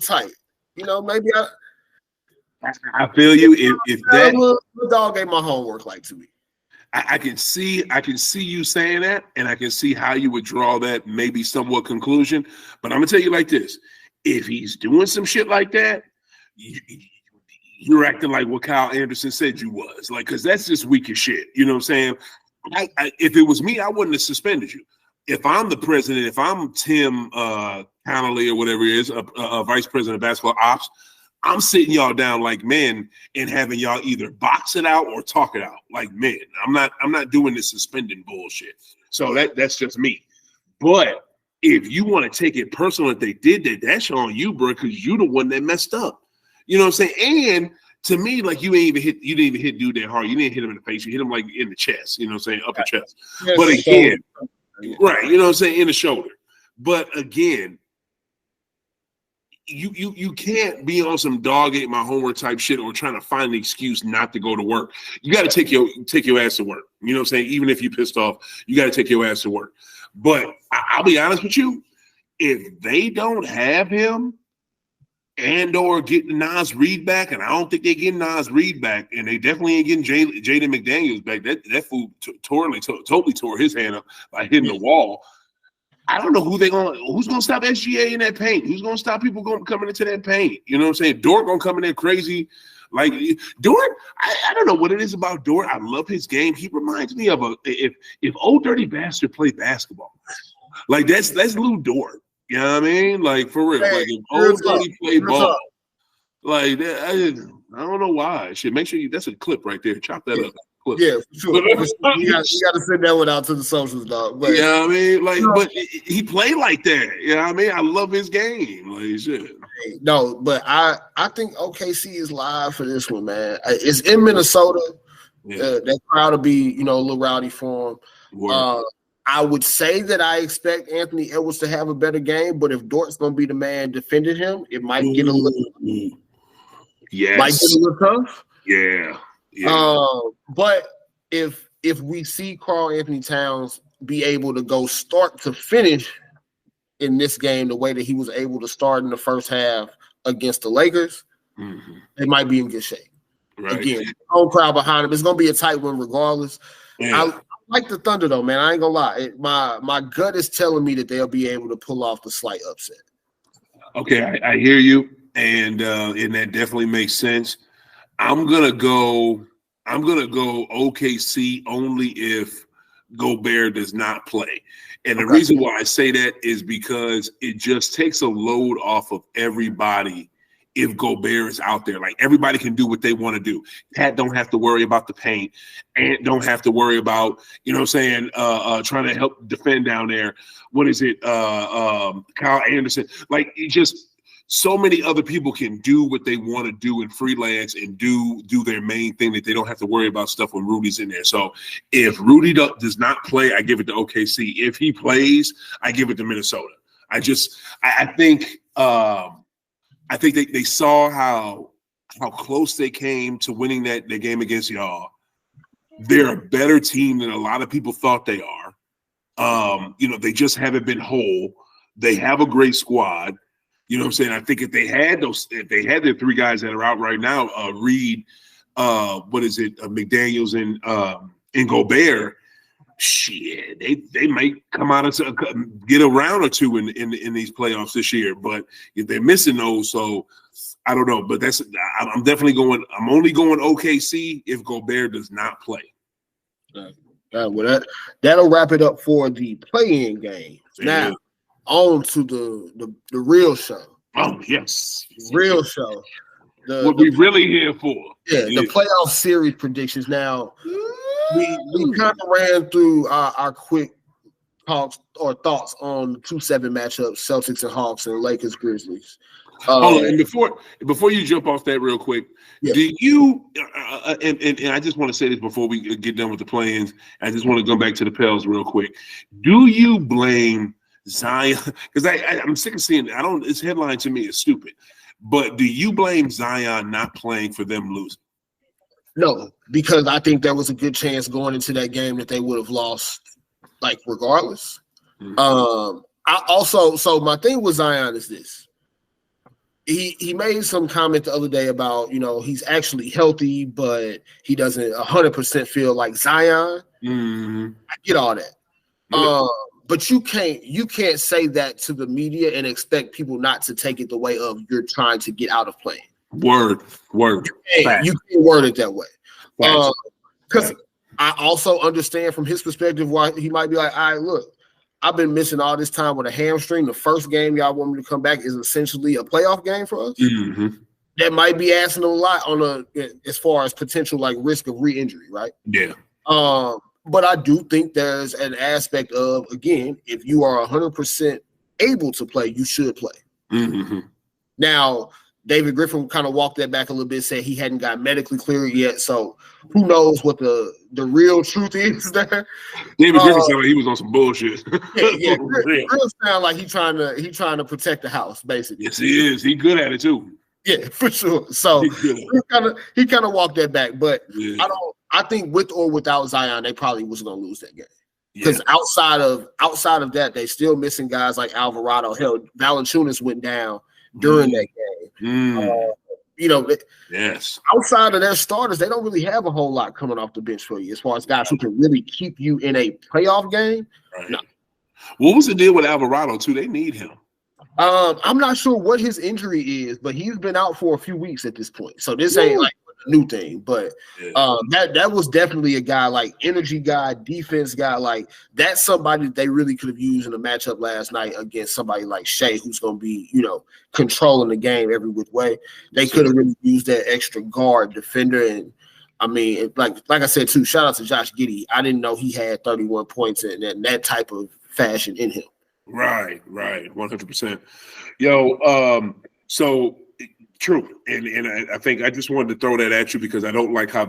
tight. Maybe I feel you. If that the dog ate my homework like to me. I can see you saying that, and I can see how you would draw that maybe somewhat conclusion. But I'm gonna tell you like this: if he's doing some shit like that, you're acting like what Kyle Anderson said you was, like, because that's just weak as shit. You know what I'm saying? If it was me, I wouldn't have suspended you. If I'm the president, if I'm Tim Connolly or whatever it is, vice president of basketball ops, I'm sitting y'all down like men and having y'all either box it out or talk it out like men. I'm not doing this suspending bullshit. So that's just me. But if you want to take it personal that they did that, that's on you, bro, because you the one that messed up. You know what I'm saying? And to me, like, you didn't even hit dude that hard. You didn't hit him in the face. You hit him like in the chest. You know what I'm saying? Upper chest. Yes, but again. Right, you know what I'm saying, in the shoulder. But again, you can't be on some dog ate my homework type shit or trying to find an excuse not to go to work. You got to take your ass to work. You know what I'm saying? Even if you're pissed off, you got to take your ass to work. But I'll be honest with you, if they don't have him and or get Naz Reid back, and I don't think they get Naz Reid back, and they definitely ain't getting Jaden McDaniels back. That fool totally tore his hand up by hitting the wall. I don't know who's gonna stop SGA in that paint. Who's gonna stop people coming into that paint? You know what I'm saying? Dort gonna come in there crazy. Like Dort, I don't know what it is about Dort. I love his game. He reminds me of if Old Dirty Bastard played basketball. Like that's Lou Dort. You know what I mean? Like, for real. Like, if Old Dirty played ball, like that, I don't know why. Shit, make sure that's a clip right there. Chop that up. Clip. Yeah, for sure. You got to send that one out to the socials, dog. But, you know what I mean? Like, but he played like that. You know what I mean? I love his game. Like, shit. No, but I think OKC is live for this one, man. It's in Minnesota. Yeah. That crowd will be, a little rowdy for them. I would say that I expect Anthony Edwards to have a better game, but if Dort's going to be the man defending him, it might get a little, tough. Yeah. But if we see Karl-Anthony Towns be able to go start to finish in this game the way that he was able to start in the first half against the Lakers, they might be in good shape. Right. Again, home crowd behind him. It's going to be a tight one regardless. Yeah. I like the Thunder, though, man. I ain't going to lie. My gut is telling me that they'll be able to pull off the slight upset. Okay, I hear you, and that definitely makes sense. I'm gonna go OKC only if Gobert does not play. And the reason why I say that is because it just takes a load off of everybody if Gobert is out there. Like, everybody can do what they want to do. Pat don't have to worry about the paint. Ant don't have to worry about, trying to help defend down there. What is it? Kyle Anderson. Like, it just so many other people can do what they want to do in freelance and do their main thing that they don't have to worry about stuff when Rudy's in there. So if Rudy does not play, I give it to OKC. If he plays, I give it to Minnesota. I think they saw how close they came to winning that game against y'all. They're a better team than a lot of people thought they are. They just haven't been whole. They have a great squad. You know what I'm saying? I think if they had their three guys that are out right now, Reed, McDaniels and Gobert, shit, they might come out and get a round or two in these playoffs this year. But if they're missing those, so I don't know. But I'm definitely going. I'm only going OKC if Gobert does not play. Well, that'll wrap it up for the play-in game. Yeah. Now, on to the real show. Oh, yes. Real show. What we really here for. Yeah, the playoff series predictions. Now, we kind of ran through our quick talks or thoughts on the 2-7 matchups, Celtics and Hawks and Lakers Grizzlies. Hold on, and before you jump off that real quick, do you and I just want to say this before we get done with the play-ins, I just want to go back to the Pels real quick. Do you blame Zion? Because I'm sick of seeing it. This headline to me is stupid. But do you blame Zion not playing for them losing? No, because I think there was a good chance going into that game that they would have lost, like, regardless. Mm-hmm. So my thing with Zion is this. He made some comment the other day about, he's actually healthy, but he doesn't 100% feel like Zion. Mm-hmm. I get all that. Yeah. But you can't say that to the media and expect people not to take it the way of you're trying to get out of playing. Word. You can't word it that way. Because I also understand from his perspective why he might be like, all right, look, I've been missing all this time with a hamstring. The first game y'all want me to come back is essentially a playoff game for us. Mm-hmm. That might be asking a lot as far as potential like risk of re-injury, right? Yeah. But I do think there's an aspect of, again, if you are 100% able to play, you should play. Mm-hmm. Now, David Griffin kind of walked that back a little bit, said he hadn't got medically cleared yet. So who knows what the real truth is there. David Griffin sounded like he was on some bullshit. Yeah. Griffin sound like he trying to protect the house, basically. Yes, he is. He good at it too. Yeah, for sure. So he kind of walked that back. But yeah. I think with or without Zion, they probably was gonna lose that game. Because outside of that, they still missing guys like Alvarado. Hell, Valanciunas went down during that game. Yes. Outside of their starters, they don't really have a whole lot coming off the bench for you as far as guys who can really keep you in a playoff game. Right. No. What was the deal with Alvarado too? They need him. I'm not sure what his injury is, but he's been out for a few weeks at this point. So this ain't like a new thing, but that was definitely a guy, like energy guy, defense guy, like that's somebody that they really could have used in a matchup last night against somebody like Shea, who's going to be, controlling the game every which way. They could have really used that extra guard defender. And I mean, like I said too, shout out to Josh Giddey. I didn't know he had 31 points in that type of fashion in him. Right, 100%. Yo, so true, and I think I just wanted to throw that at you because I don't like how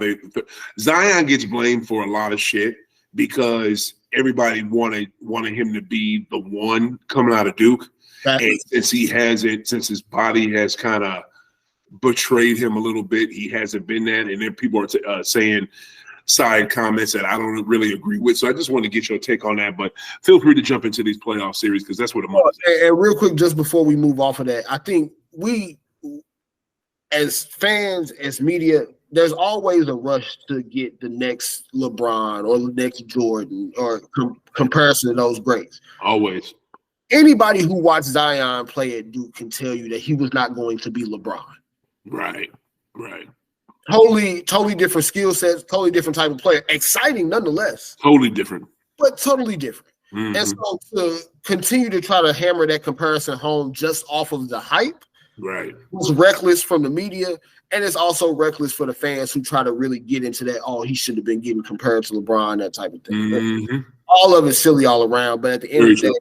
Zion gets blamed for a lot of shit because everybody wanted him to be the one coming out of Duke. And since since his body has kind of betrayed him a little bit, he hasn't been that. And then people are saying side comments that I don't really agree with. So I just want to get your take on that. But feel free to jump into these playoff series because that's what I'm on. And real quick, just before we move off of that, I think we, as fans, as media, there's always a rush to get the next LeBron or the next Jordan or comparison to those greats. Always. Anybody who watched Zion play at Duke can tell you that he was not going to be LeBron. Right. Totally different skill sets, totally different type of player. Exciting nonetheless. Totally different. But totally different. Mm-hmm. And so to continue to try to hammer that comparison home just off of the hype, right, was reckless from the media, and it's also reckless for the fans who try to really get into that, oh, he should have been getting compared to LeBron, that type of thing. Mm-hmm. All of it's silly all around, but at the end of the day,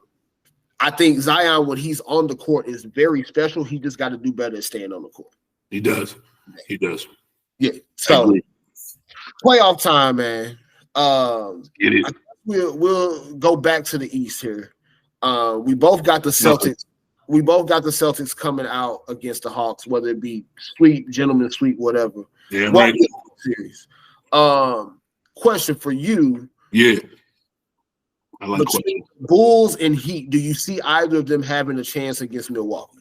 I think Zion, when he's on the court, is very special. He just got to do better at staying on the court. He does. Yeah. So playoff time, man. Get it. We'll go back to the East here. We both got the Celtics. We both got the Celtics coming out against the Hawks, whether it be sweep, gentleman sweep, whatever. Yeah, right. Series. Question for you. Yeah. I like between Bulls and Heat, do you see either of them having a chance against Milwaukee?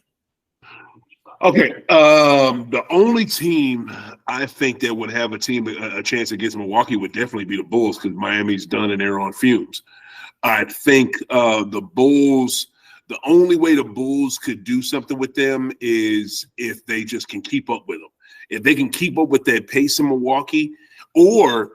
Okay. The only team I think that would have a chance against Milwaukee would definitely be the Bulls because Miami's done and they're on fumes. I think the Bulls, the only way the Bulls could do something with them is if they just can keep up with them. If they can keep up with that pace in Milwaukee, or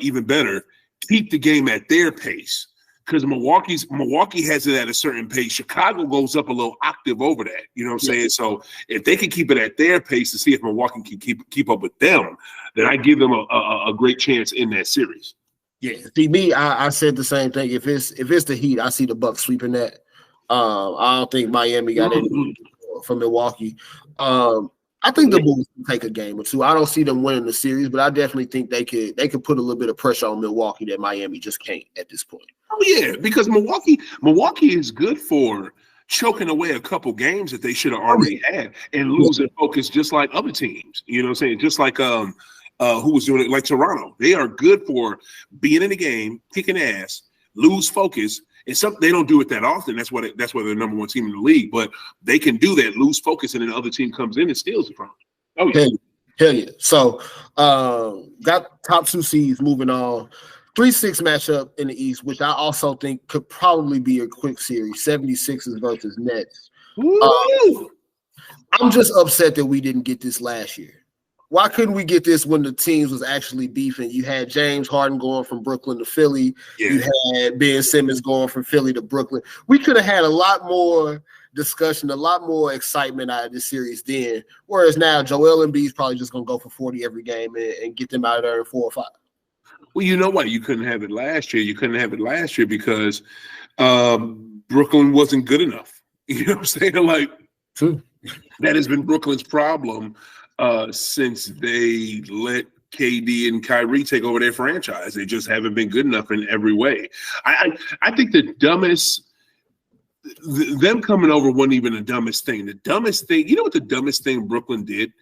even better, keep the game at their pace. Because Milwaukee has it at a certain pace. Chicago goes up a little octave over that. You know what I'm saying? So if they can keep it at their pace to see if Milwaukee can keep up with them, then I give them a great chance in that series. Yeah. See, me, I said the same thing. If it's the Heat, I see the Bucks sweeping that. I don't think Miami got anything from Milwaukee. I think the Bulls can take a game or two. I don't see them winning the series, but I definitely think they could put a little bit of pressure on Milwaukee that Miami just can't at this point. Oh yeah, because Milwaukee is good for choking away a couple games that they should have already had and losing focus, just like other teams. You know what I'm saying? Just like who was doing it, like Toronto. They are good for being in the game, kicking ass, lose focus. And they don't do it that often. That's why they're the number one team in the league. But they can do that, lose focus, and then the other team comes in and steals it from them. Oh yeah, hell yeah. So got top two seeds moving on. 3-6 matchup in the East, which I also think could probably be a quick series. 76ers versus Nets. I'm just upset that we didn't get this last year. Why couldn't we get this when the teams was actually beefing? You had James Harden going from Brooklyn to Philly. Yeah. You had Ben Simmons going from Philly to Brooklyn. We could have had a lot more discussion, a lot more excitement out of this series then. Whereas now, Joel Embiid's probably just going to go for 40 every game and get them out of there in 4 or 5. Well, you know what? You couldn't have it last year. You couldn't have it last year because Brooklyn wasn't good enough. You know what I'm saying? Like, true. That has been Brooklyn's problem since they let KD and Kyrie take over their franchise. They just haven't been good enough in every way. I think them coming over wasn't even the dumbest thing. The dumbest thing, you know what the dumbest thing Brooklyn did?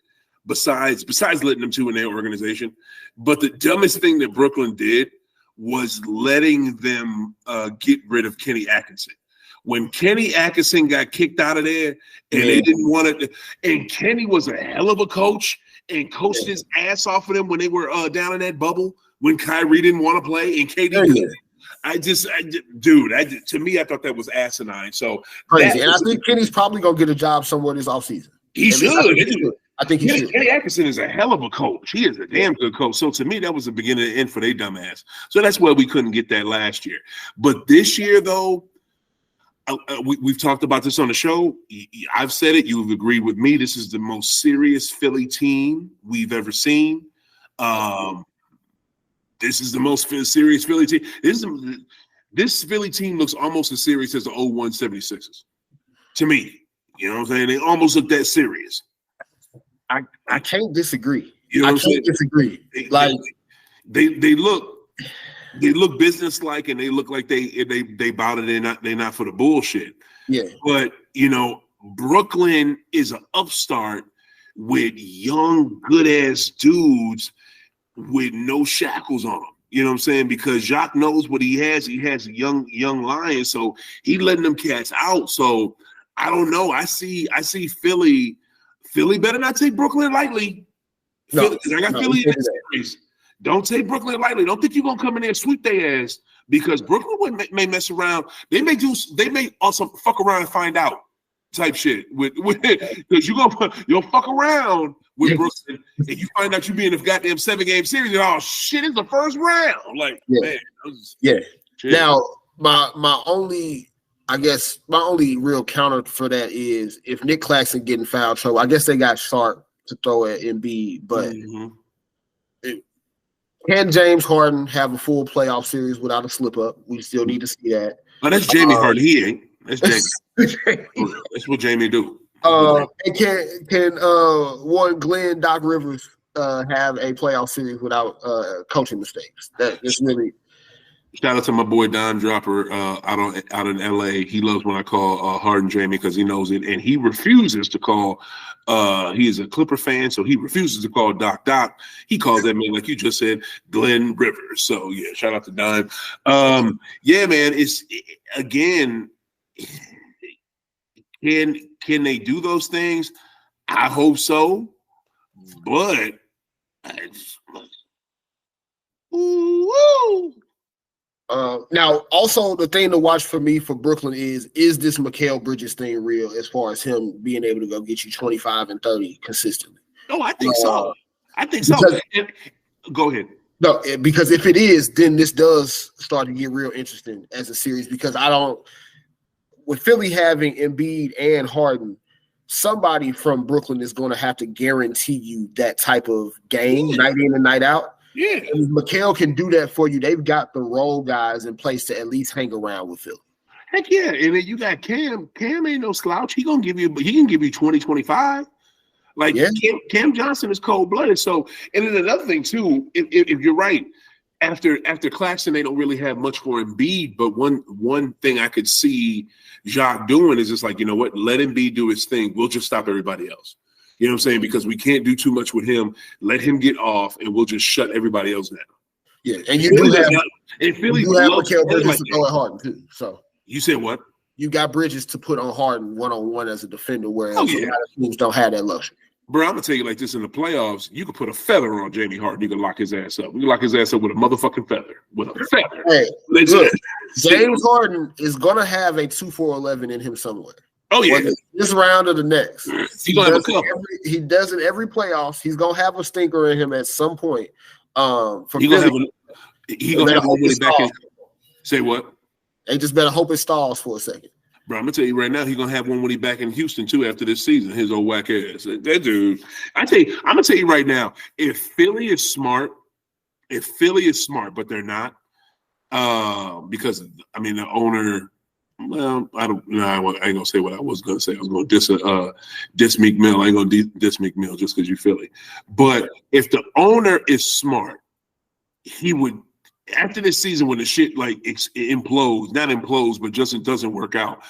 Besides letting them two in their organization, but the dumbest thing that Brooklyn did was letting them get rid of Kenny Atkinson. When Kenny Atkinson got kicked out of there and they didn't want it, and Kenny was a hell of a coach and coached his ass off of them when they were down in that bubble when Kyrie didn't want to play and KD did. To me, I thought that was asinine. So crazy. And I think Kenny's probably gonna get a job somewhere this offseason. He should. I think he should. Kenny Atkinson is a hell of a coach. He is a damn good coach. So to me, that was the beginning and end for their dumbass. So that's why we couldn't get that last year. But this year, though, we've talked about this on the show. I've said it. You've agreed with me. This is the most serious Philly team we've ever seen. This is the most serious Philly team. This Philly team looks almost as serious as the 01 76ers. To me. You know what I'm saying? They almost look that serious. I can't disagree. You know what I'm saying? Disagree. They look They look businesslike, and they look like they about it. They're not for the bullshit. Yeah. But Brooklyn is an upstart with young, good ass dudes with no shackles on them. You know what I'm saying? Because Jacques knows what he has. He has a young lion, so he letting them cats out. So I don't know. I see Philly. Philly better not take Brooklyn lightly. No, I got Philly in this series. Don't take Brooklyn lightly. Don't think you're gonna come in there and sweep their ass, because Brooklyn may mess around. They may also fuck around and find out type shit with because you'll fuck around with Brooklyn and you find out you be in a goddamn 7-game series and shit, it's the first round. Like, man. Shit. Now my only real counter for that is if Nick Claxton get in foul trouble, I guess they got Sharp to throw at Embiid, but can James Harden have a full playoff series without a slip up? We still need to see that. Oh, that's Jamie Harden. He ain't. That's Jamie. That's what Jamie do. And can one Glenn Doc Rivers have a playoff series without coaching mistakes? That's really. Shout out to my boy Don Dropper out in LA. He loves when I call Harden Jamie because he knows it, and he refuses to call. He is a Clipper fan, so he refuses to call Doc. He calls that man, like you just said, Glenn Rivers. So yeah, shout out to Don. Yeah, man. Again, can they do those things? I hope so, but now, also the thing to watch for me for Brooklyn is this Mikal Bridges thing real as far as him being able to go get you 25 and 30 consistently? Oh, I think so. I think so. Go ahead. No, because if it is, then this does start to get real interesting as a series, because with Philly having Embiid and Harden, somebody from Brooklyn is going to have to guarantee you that type of game night in and night out. Yeah, and Mikal can do that for you. They've got the role guys in place to at least hang around with Philly. Heck yeah, and then you got Cam. Cam ain't no slouch. He can give you 20, 25. Like Cam Johnson is cold-blooded. So, and then another thing too, if you're right, after Claxton, they don't really have much for Embiid. But one thing I could see Jacques doing is just like, you know what, let Embiid do his thing. We'll just stop everybody else. You know what I'm saying? Because we can't do too much with him. Let him get off, and we'll just shut everybody else down. Yeah, and you do have Mikal Bridges to throw at Harden too. So you said what? You got Bridges to put on Harden one-on-one as a defender, whereas a lot of teams don't have that luxury. Bro, I'm gonna tell you like this: in the playoffs, you could put a feather on Jamie Harden. You can lock his ass up. You can lock his ass up with a motherfucking feather. With a feather. Hey, look, James Harden is gonna have a 2-4-11 in him somewhere. Oh yeah, this round or the next. He does it every playoffs. He's gonna have a stinker in him at some point. He gonna have one when he back in. Say what? They just better hope it stalls for a second. Bro, I'm gonna tell you right now, he's gonna have one when he back in Houston too after this season. His old whack ass. That dude. I'm gonna tell you right now, if Philly is smart, but they're not, because I mean the owner. Well, I ain't gonna say what I was gonna say. I was gonna diss Meek Mill. I ain't gonna diss Meek Mill just because you Philly. But if the owner is smart, he would, after this season when the shit like implodes, not implodes, but just it doesn't work out.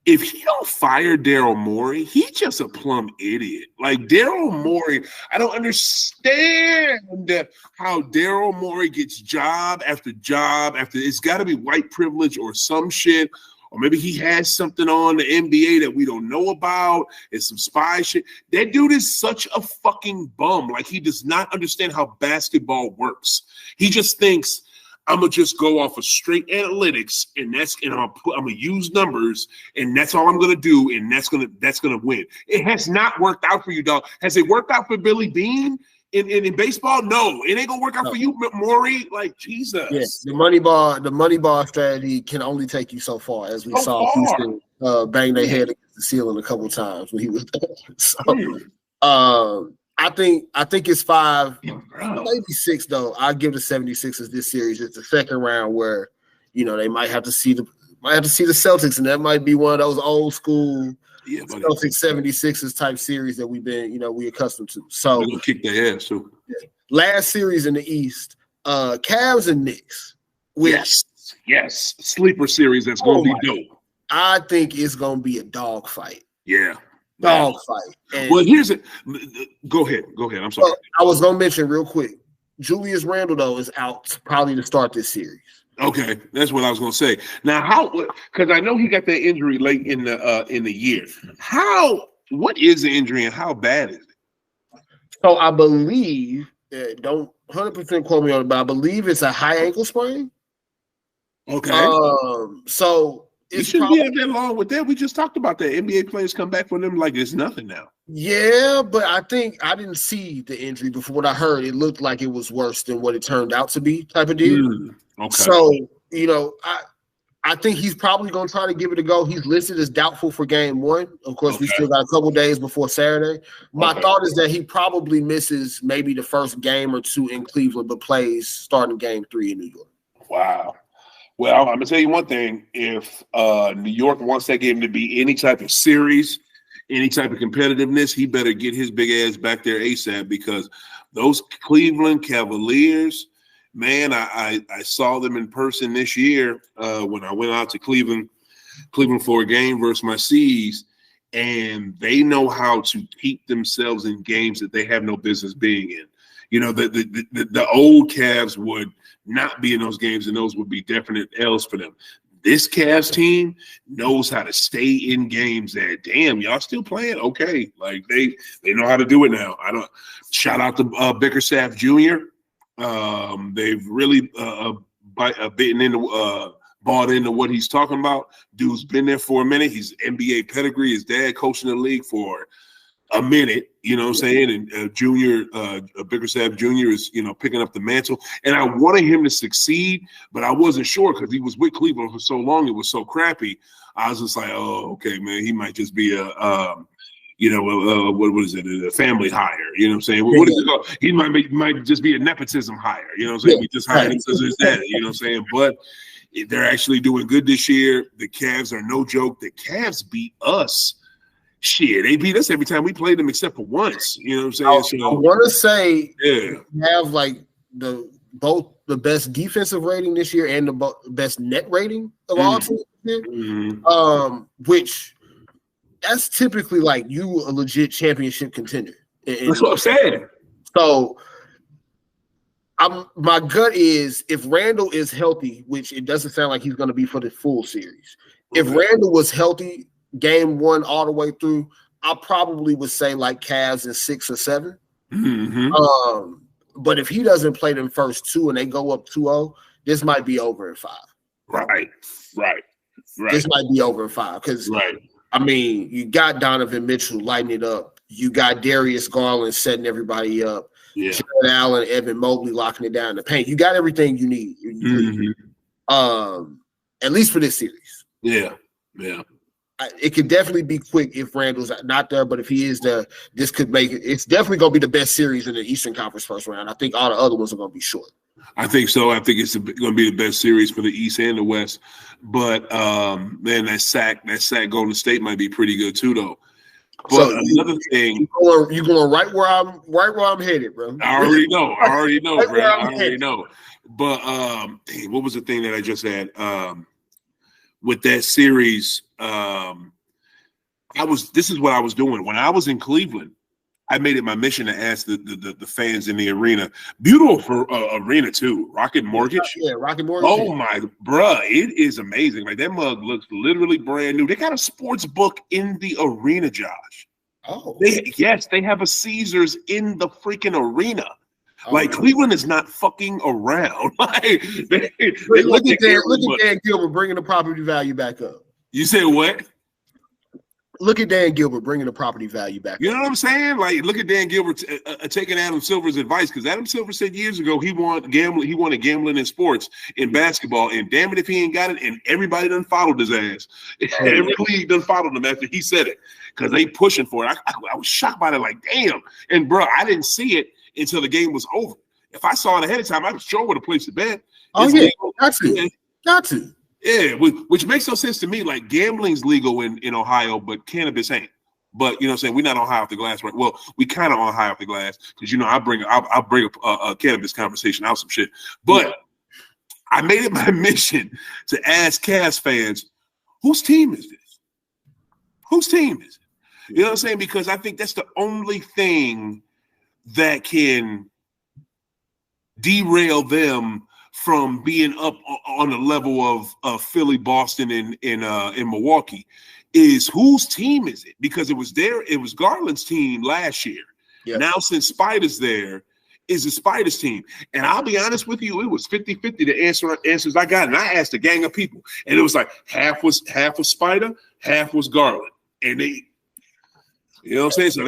If he don't fire Daryl Morey, he's just a plumb idiot. Like Daryl Morey, I don't understand how Daryl Morey gets job after job after. It's got to be white privilege or some shit. Or maybe he has something on the NBA that we don't know about. It's some spy shit. That dude is such a fucking bum. Like, he does not understand how basketball works. He just thinks, I'm going to just go off of straight analytics, and I'm going to use numbers, and that's all I'm going to do, and that's going to win. It has not worked out for you, dog. Has it worked out for Billy Bean? In baseball, no, it ain't gonna work out for you, Maury. Like Jesus, yes, the money ball strategy can only take you so far, as we saw Houston bang their head against the ceiling a couple times when he was there. So, I think it's 5, maybe 6 though. I'll give the 76ers this series. It's the second round where they might have to see the Celtics, and that might be one of those old school. Yeah, Celtics 76ers type series that we've been, we accustomed to. So we're gonna kick their ass too. Yeah. Last series in the East, Cavs and Knicks. Which, yes, sleeper series that's going to be dope. I think it's going to be a dog fight. Yeah. Dog fight. Well, here's it. Go ahead. I'm sorry. I was going to mention real quick. Julius Randle, though, is out probably to start this series. Okay, that's what I was going to say. Now, because I know he got that injury late in the year. What is the injury and how bad is it? So I believe, don't 100% quote me on it, but I believe it's a high ankle sprain. Okay. So it shouldn't be that long with that. We just talked about that. NBA players come back from them like it's nothing now. Yeah, but I think I didn't see the injury before. What I heard, it looked like it was worse than what it turned out to be, type of deal. Okay. So, I think he's probably going to try to give it a go. He's listed as doubtful for game 1. Of course, we still got a couple days before Saturday. My thought is that he probably misses maybe the first game or 2 in Cleveland, but plays starting game 3 in New York. Wow. Well, I'm going to tell you one thing. If New York wants that game to be any type of series, any type of competitiveness, he better get his big ass back there ASAP, because those Cleveland Cavaliers, man, I saw them in person this year when I went out to Cleveland for a game versus my C's, and they know how to keep themselves in games that they have no business being in. The old Cavs would not be in those games, and those would be definite L's for them. This Cavs team knows how to stay in games that, damn, y'all still playing? Okay. Like they know how to do it now. Shout out to Bickerstaff Jr. They've really bought into what he's talking about. Dude's been there for a minute. He's NBA pedigree. His dad coaching the league for a minute, you know what I'm saying? And Bickerstaff Jr. is, picking up the mantle. And I wanted him to succeed, but I wasn't sure because he was with Cleveland for so long. It was so crappy. I was just like, oh, okay, man, he might just be what is it? A family hire. You know what I'm saying? What is it called? He might just be a nepotism hire. You know what I'm saying? We just hired him because of his dad. You know what I'm saying? But they're actually doing good this year. The Cavs are no joke. The Cavs beat us. Shit, they beat us every time we played them except for once. You know what I'm saying? I want to say you have like both the best defensive rating this year and the best net rating of all teams this year, which that's typically like you a legit championship contender. That's what I'm saying. So my gut is if Randall is healthy, which it doesn't sound like he's going to be for the full series. If Randall was healthy game 1 all the way through, I probably would say like Cavs in 6 or 7. But if he doesn't play them first 2 and they go up 2-0, this might be over in 5. Right. This might be over in 5 because I mean, you got Donovan Mitchell lighting it up. You got Darius Garland setting everybody up. Yeah. Jared Allen, Evan Mobley locking it down in the paint. You got everything you need. At least for this series. Yeah. It could definitely be quick if Randall's not there, but if he is there, this could make it. It's definitely going to be the best series in the Eastern Conference first round. I think all the other ones are going to be short. I think so. I think it's going to be the best series for the East and the West. But man, that sack Golden State might be pretty good too, though. But so another thing, you're going right where I'm headed, bro. I already know, bro. I already know. But what was the thing that I just had? With that series, this is what I was doing when I was in Cleveland. I made it my mission to ask the fans in the arena. Beautiful arena too, Rocket Mortgage. Yeah, Rocket Mortgage. Oh my, bruh, it is amazing. Like that mug looks literally brand new. They got a sports book in the arena, Josh. Oh, they have a Caesars in the freaking arena. Like Cleveland is not fucking around. Like look at Dan Gilbert bringing the property value back up. You said what? Look at Dan Gilbert bringing the property value back. You know what I'm saying? Like, look at Dan Gilbert taking Adam Silver's advice, because Adam Silver said years ago he wanted gambling in sports, in basketball, and damn it if he ain't got it. And everybody done followed his ass. Every league done followed him after he said it, because they pushing for it. I was shocked by it, like damn. And bro, I didn't see it until the game was over. If I saw it ahead of time, I sure would have placed a bet. Got to. Yeah, which makes no sense to me. Like gambling's legal in Ohio, but cannabis ain't. But you know what I'm saying? We're not on high off the glass, right? Well, we kind of on high off the glass because I'll bring a cannabis conversation out some shit. But I made it my mission to ask Cavs fans, whose team is this? Whose team is it? You know what I'm saying? Because I think that's the only thing that can derail them from being up on the level of Philly, Boston, and in Milwaukee. Is whose team is it? Because it was Garland's team last year. Yep. Now since Spider's there, is the Spiders team. And I'll be honest with you, it was 50-50 the answers I got. And I asked a gang of people. And it was like half was Spider, half was Garland. And they, you know what I'm saying? So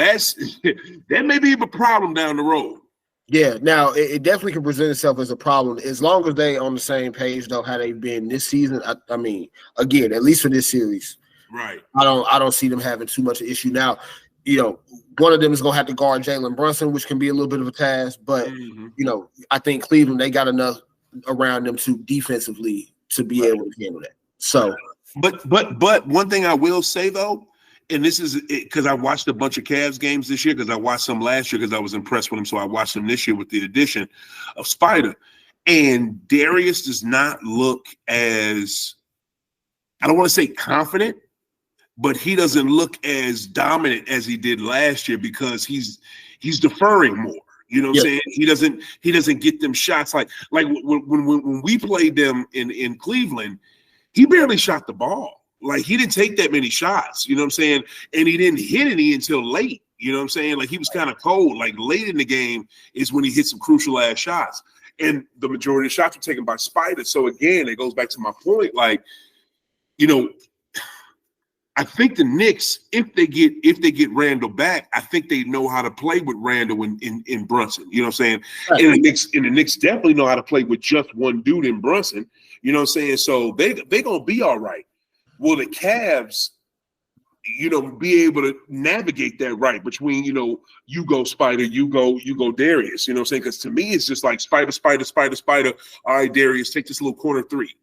that may be a problem down the road. Yeah, now it definitely can present itself as a problem as long as they on the same page though how they've been this season. I mean, again, at least for this series, right? I don't see them having too much issue. Now, you know, one of them is gonna have to guard Jalen Brunson, which can be a little bit of a task. But you know, I think Cleveland they got enough around them to defensively to be able to handle that. So, but one thing I will say though. And this is because I watched a bunch of Cavs games this year because I watched some last year because I was impressed with him. So I watched them this year with the addition of Spider. And Darius does not look as, I don't want to say confident, but he doesn't look as dominant as he did last year because he's deferring more. You know what I'm saying? He doesn't get them shots like when we played them in Cleveland, he barely shot the ball. Like, he didn't take that many shots, you know what I'm saying? And he didn't hit any until late, you know what I'm saying? Like, he was kind of cold. Like, late in the game is when he hit some crucial-ass shots. And the majority of the shots were taken by Spider. So, again, it goes back to my point. Like, you know, I think the Knicks, if they get Randall back, I think they know how to play with Randall in Brunson. You know what I'm saying? Right. And the Knicks definitely know how to play with just one dude in Brunson. You know what I'm saying? So, they going to be all right. Will the Cavs, you know, be able to navigate that right between, you know, you go Spider, you go Darius, you know what I'm saying? Because to me, it's just like Spider. All right, Darius, take this little corner three.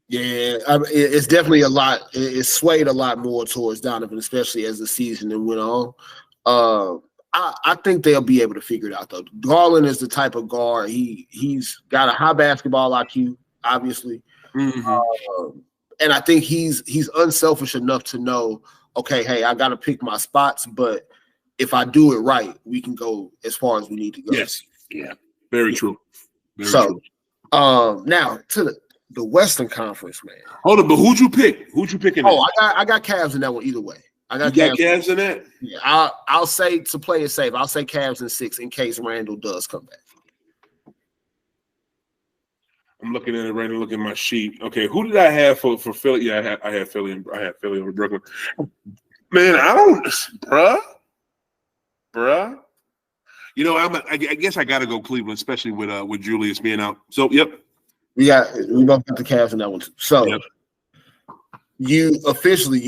Yeah, it's definitely a lot. It's swayed a lot more towards Donovan, especially as the season went on. I think they'll be able to figure it out, though. Garland is the type of guard. He's got a high basketball IQ, obviously. Mm-hmm. And I think he's unselfish enough to know, okay, hey, I got to pick my spots, but if I do it right, we can go as far as we need to go. Yes, yeah, very true. Very true. Now to the Western Conference, man. Hold on, but who'd you pick? Who'd you pick in that? I got Cavs in that one either way. You got Cavs in that? Yeah, I'll say to play it safe. I'll say Cavs in 6 in case Randall does come back. I'm looking at it right now. Look at my sheet. Okay, who did I have for Philly? Yeah, I had Philly. I had Philly over Brooklyn. Man, I don't, bruh. You know, I guess I got to go Cleveland, especially with Julius being out. So, yep. We both got the Cavs in that one too. So, yep. You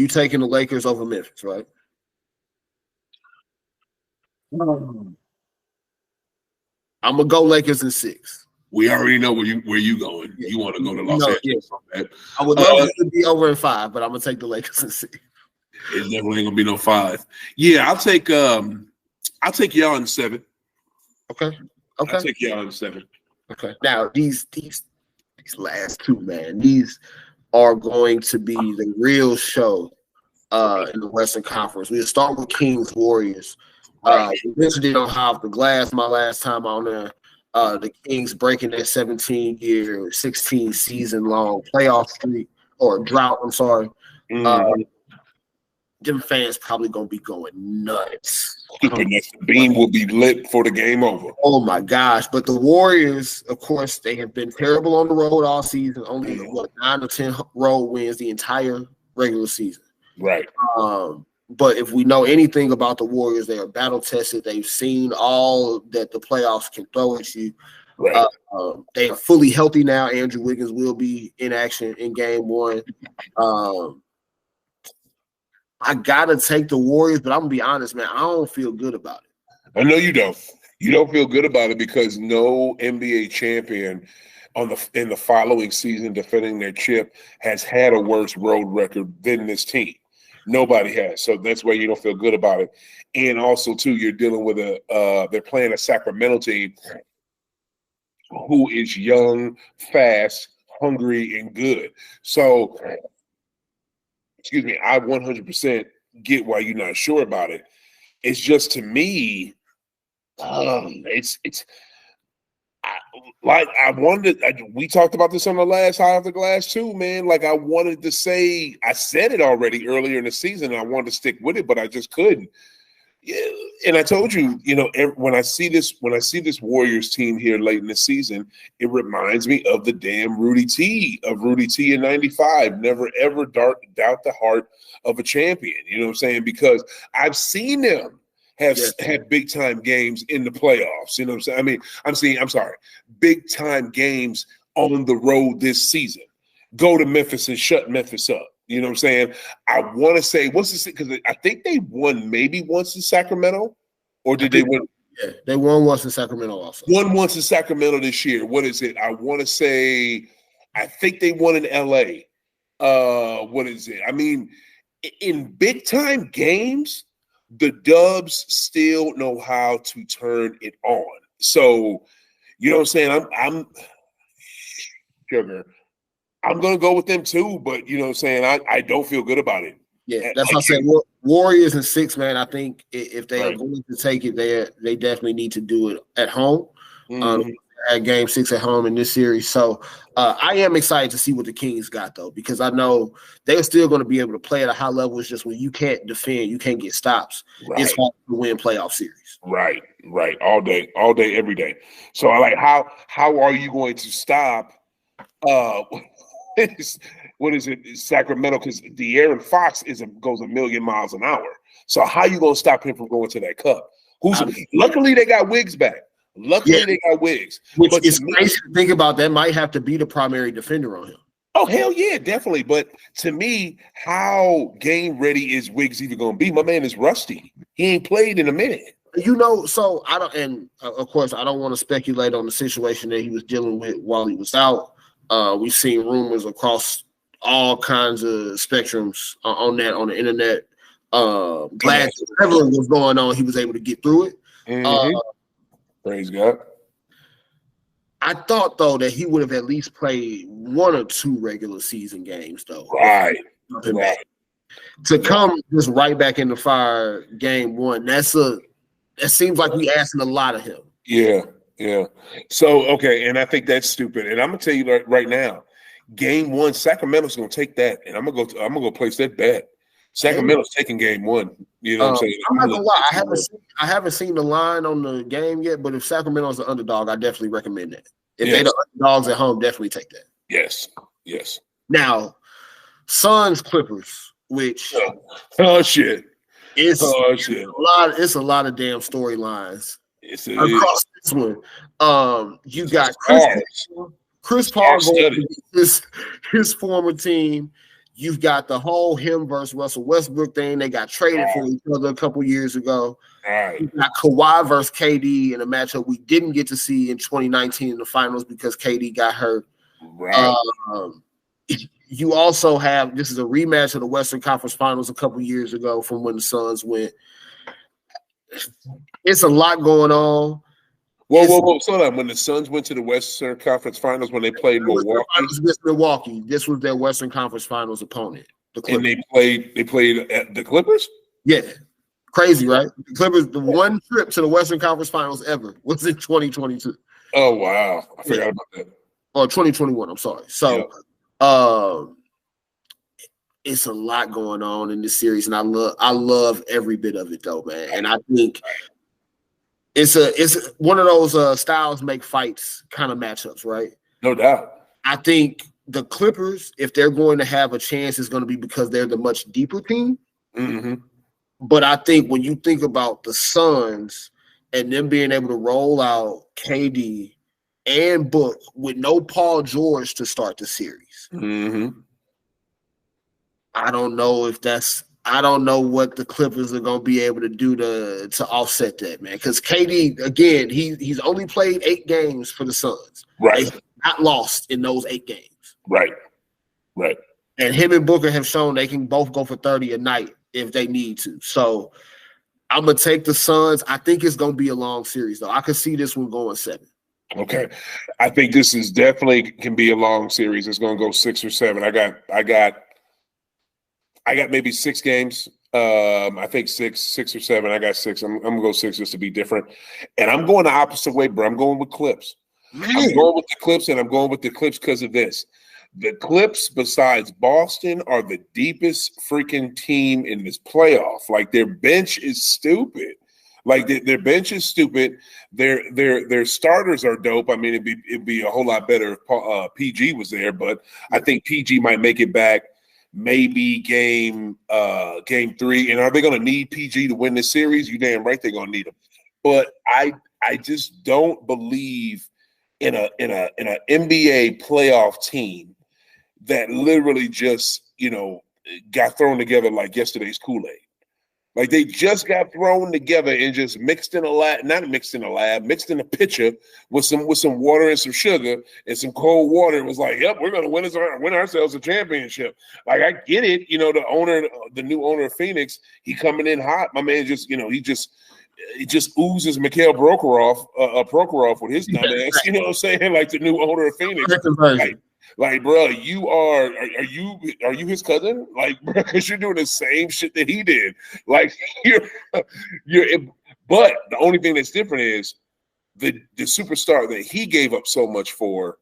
taking the Lakers over Memphis, right? I'm gonna go Lakers in 6. We already know where you going. Yeah. You want to go to Los Angeles. Yeah. I would love it to be over in 5, but I'm gonna take the Lakers in 6. It's definitely ain't gonna be no 5. Yeah, I'll take y'all in 7. Okay. I'll take y'all in 7. Okay. Now these last two, man, these are going to be the real show in the Western Conference. We'll start with Kings Warriors. We mentioned it on Off the Glass my last time on there. The Kings breaking their 17-year, 16-season-long playoff streak or drought. I'm sorry. Them fans probably gonna be going nuts. The beam will be lit for the game over. Oh my gosh! But the Warriors, of course, they have been terrible on the road all season. Only 9 or 10 road wins the entire regular season. Right. But if we know anything about the Warriors, they are battle tested. They've seen all that the playoffs can throw at you. Right. They are fully healthy now. Andrew Wiggins will be in action in game 1. I gotta take the Warriors, but I'm gonna be honest, man. I don't feel good about it. I know you don't. You don't feel good about it because no NBA champion in the following season defending their chip has had a worse road record than this team. Nobody has. So that's why you don't feel good about it. And also, too, you're dealing with they're playing a Sacramento team who is young, fast, hungry and good. So, excuse me, I 100% get why you're not sure about it. It's just, to me, we talked about this on the last High Off the Glass too, man. Like, I wanted to say, I said it already earlier in the season, and I wanted to stick with it, but I just couldn't. Yeah, and I told you, when I see this Warriors team here late in the season, it reminds me of the damn Rudy T in '95. Never ever doubt the heart of a champion. You know what I'm saying? Because I've seen them have big time games in the playoffs. You know what I'm saying? I'm sorry, big time games on the road this season. Go to Memphis and shut Memphis up. You know what I'm saying? I want to say, what's this? Because I think they won maybe once in Sacramento, or did they win? Yeah, they won once in Sacramento also. Won once in Sacramento this year. What is it? I want to say, I think they won in LA. What is it? I mean, in big time games, the Dubs still know how to turn it on. So, you know what I'm saying? I'm sugar. I'm going to go with them too, but you know what I'm saying? I don't feel good about it. Yeah, that's what I said. Warriors and 6, man. I think if they are going to take it, they definitely need to do it at home. At Game 6 at home in this series. So I am excited to see what the Kings got, though, because I know they're still going to be able to play at a high level. It's just when you can't defend, you can't get stops. Right. It's hard to win playoff series. Right. All day, every day. So I like how are you going to stop what is it, Sacramento? Because De'Aaron Fox goes a million miles an hour. So how you gonna stop him from going to that cup? Luckily they got Wiggs back. They got Wiggs. Which is crazy to think about. That might have to be the primary defender on him. Oh, hell yeah, definitely. But to me, how game ready is Wiggs even gonna be? My man is rusty. He ain't played in a minute. So I don't, and of course I don't want to speculate on the situation that he was dealing with while he was out. We've seen rumors across all kinds of spectrums on the internet. Glad whatever was going on, he was able to get through it. Praise God. I thought, though, that he would have at least played 1 or 2 regular season games, though. Right. To come just right back in the fire game 1, that seems like we asking a lot of him. Yeah. So, okay, and I think that's stupid. And I'm gonna tell you right now, game 1, Sacramento's gonna take that, and I'm gonna go place that bet. Sacramento's taking game 1. You know what I'm saying? I'm not gonna lie, I haven't seen the line on the game yet, but if Sacramento's the underdog, I definitely recommend that. If they're the underdogs at home, definitely take that. Yes. Now, Suns Clippers, which shit. It's a lot of damn storylines. Across this one. You got Chris Paul going to his former team. You've got the whole him versus Russell Westbrook thing. They got traded for each other a couple years ago. You got Kawhi versus KD in a matchup we didn't get to see in 2019 in the finals because KD got hurt. You also have, this is a rematch of the Western Conference Finals a couple years ago from when the Suns went. It's a lot going on. Whoa. So when the Suns went to the Western Conference Finals when they played Milwaukee, this was their Western Conference Finals opponent. The Clippers. And they played at the Clippers? Yeah. Crazy, right? The Clippers, the one trip to the Western Conference Finals ever was in 2022. Oh, wow. I forgot about that. Or 2021, I'm sorry. So it's a lot going on in this series, and I love every bit of it, though, man. And I think it's one of those styles make fights kind of matchups, right? No doubt. I think the Clippers, if they're going to have a chance, is going to be because they're the much deeper team. But I think when you think about the Suns and them being able to roll out KD and Book with no Paul George to start the series, I don't know what the Clippers are going to be able to do to offset that, man. Because KD, again, he's only played 8 games for the Suns. Right. They've not lost in those 8 games. Right. And him and Booker have shown they can both go for 30 a night if they need to. So I'm going to take the Suns. I think it's going to be a long series, though. I could see this one going 7. Okay. I think this is definitely can be a long series. It's going to go 6 or 7. I got maybe 6 games. I think six or 7. I got 6. I'm gonna go 6 just to be different. And I'm going the opposite way, bro. I'm going with Clips. Man. I'm going with the Clips, and I'm going with the Clips because of this. The Clips, besides Boston, are the deepest freaking team in this playoff. Like, their bench is stupid. Like, their bench is stupid. Their starters are dope. I mean, it'd be a whole lot better if PG was there, but I think PG might make it back maybe game 3. And are they going to need PG to win this series? You damn right they're going to need him. But I just don't believe in a NBA playoff team that literally just, got thrown together like yesterday's Kool-Aid. Like, they just got thrown together and just mixed in a pitcher with some water and some sugar and some cold water. It was like, yep, we're going to win ourselves a championship. Like, I get it. The new owner of Phoenix, he coming in hot. My man just, he just oozes Mikhail Prokhorov with his dumb ass. You know what I'm saying? Like, the new owner of Phoenix. Like, bro, are you his cousin? Like, bro, because you're doing the same shit that he did. Like, but the only thing that's different is the superstar that he gave up so much for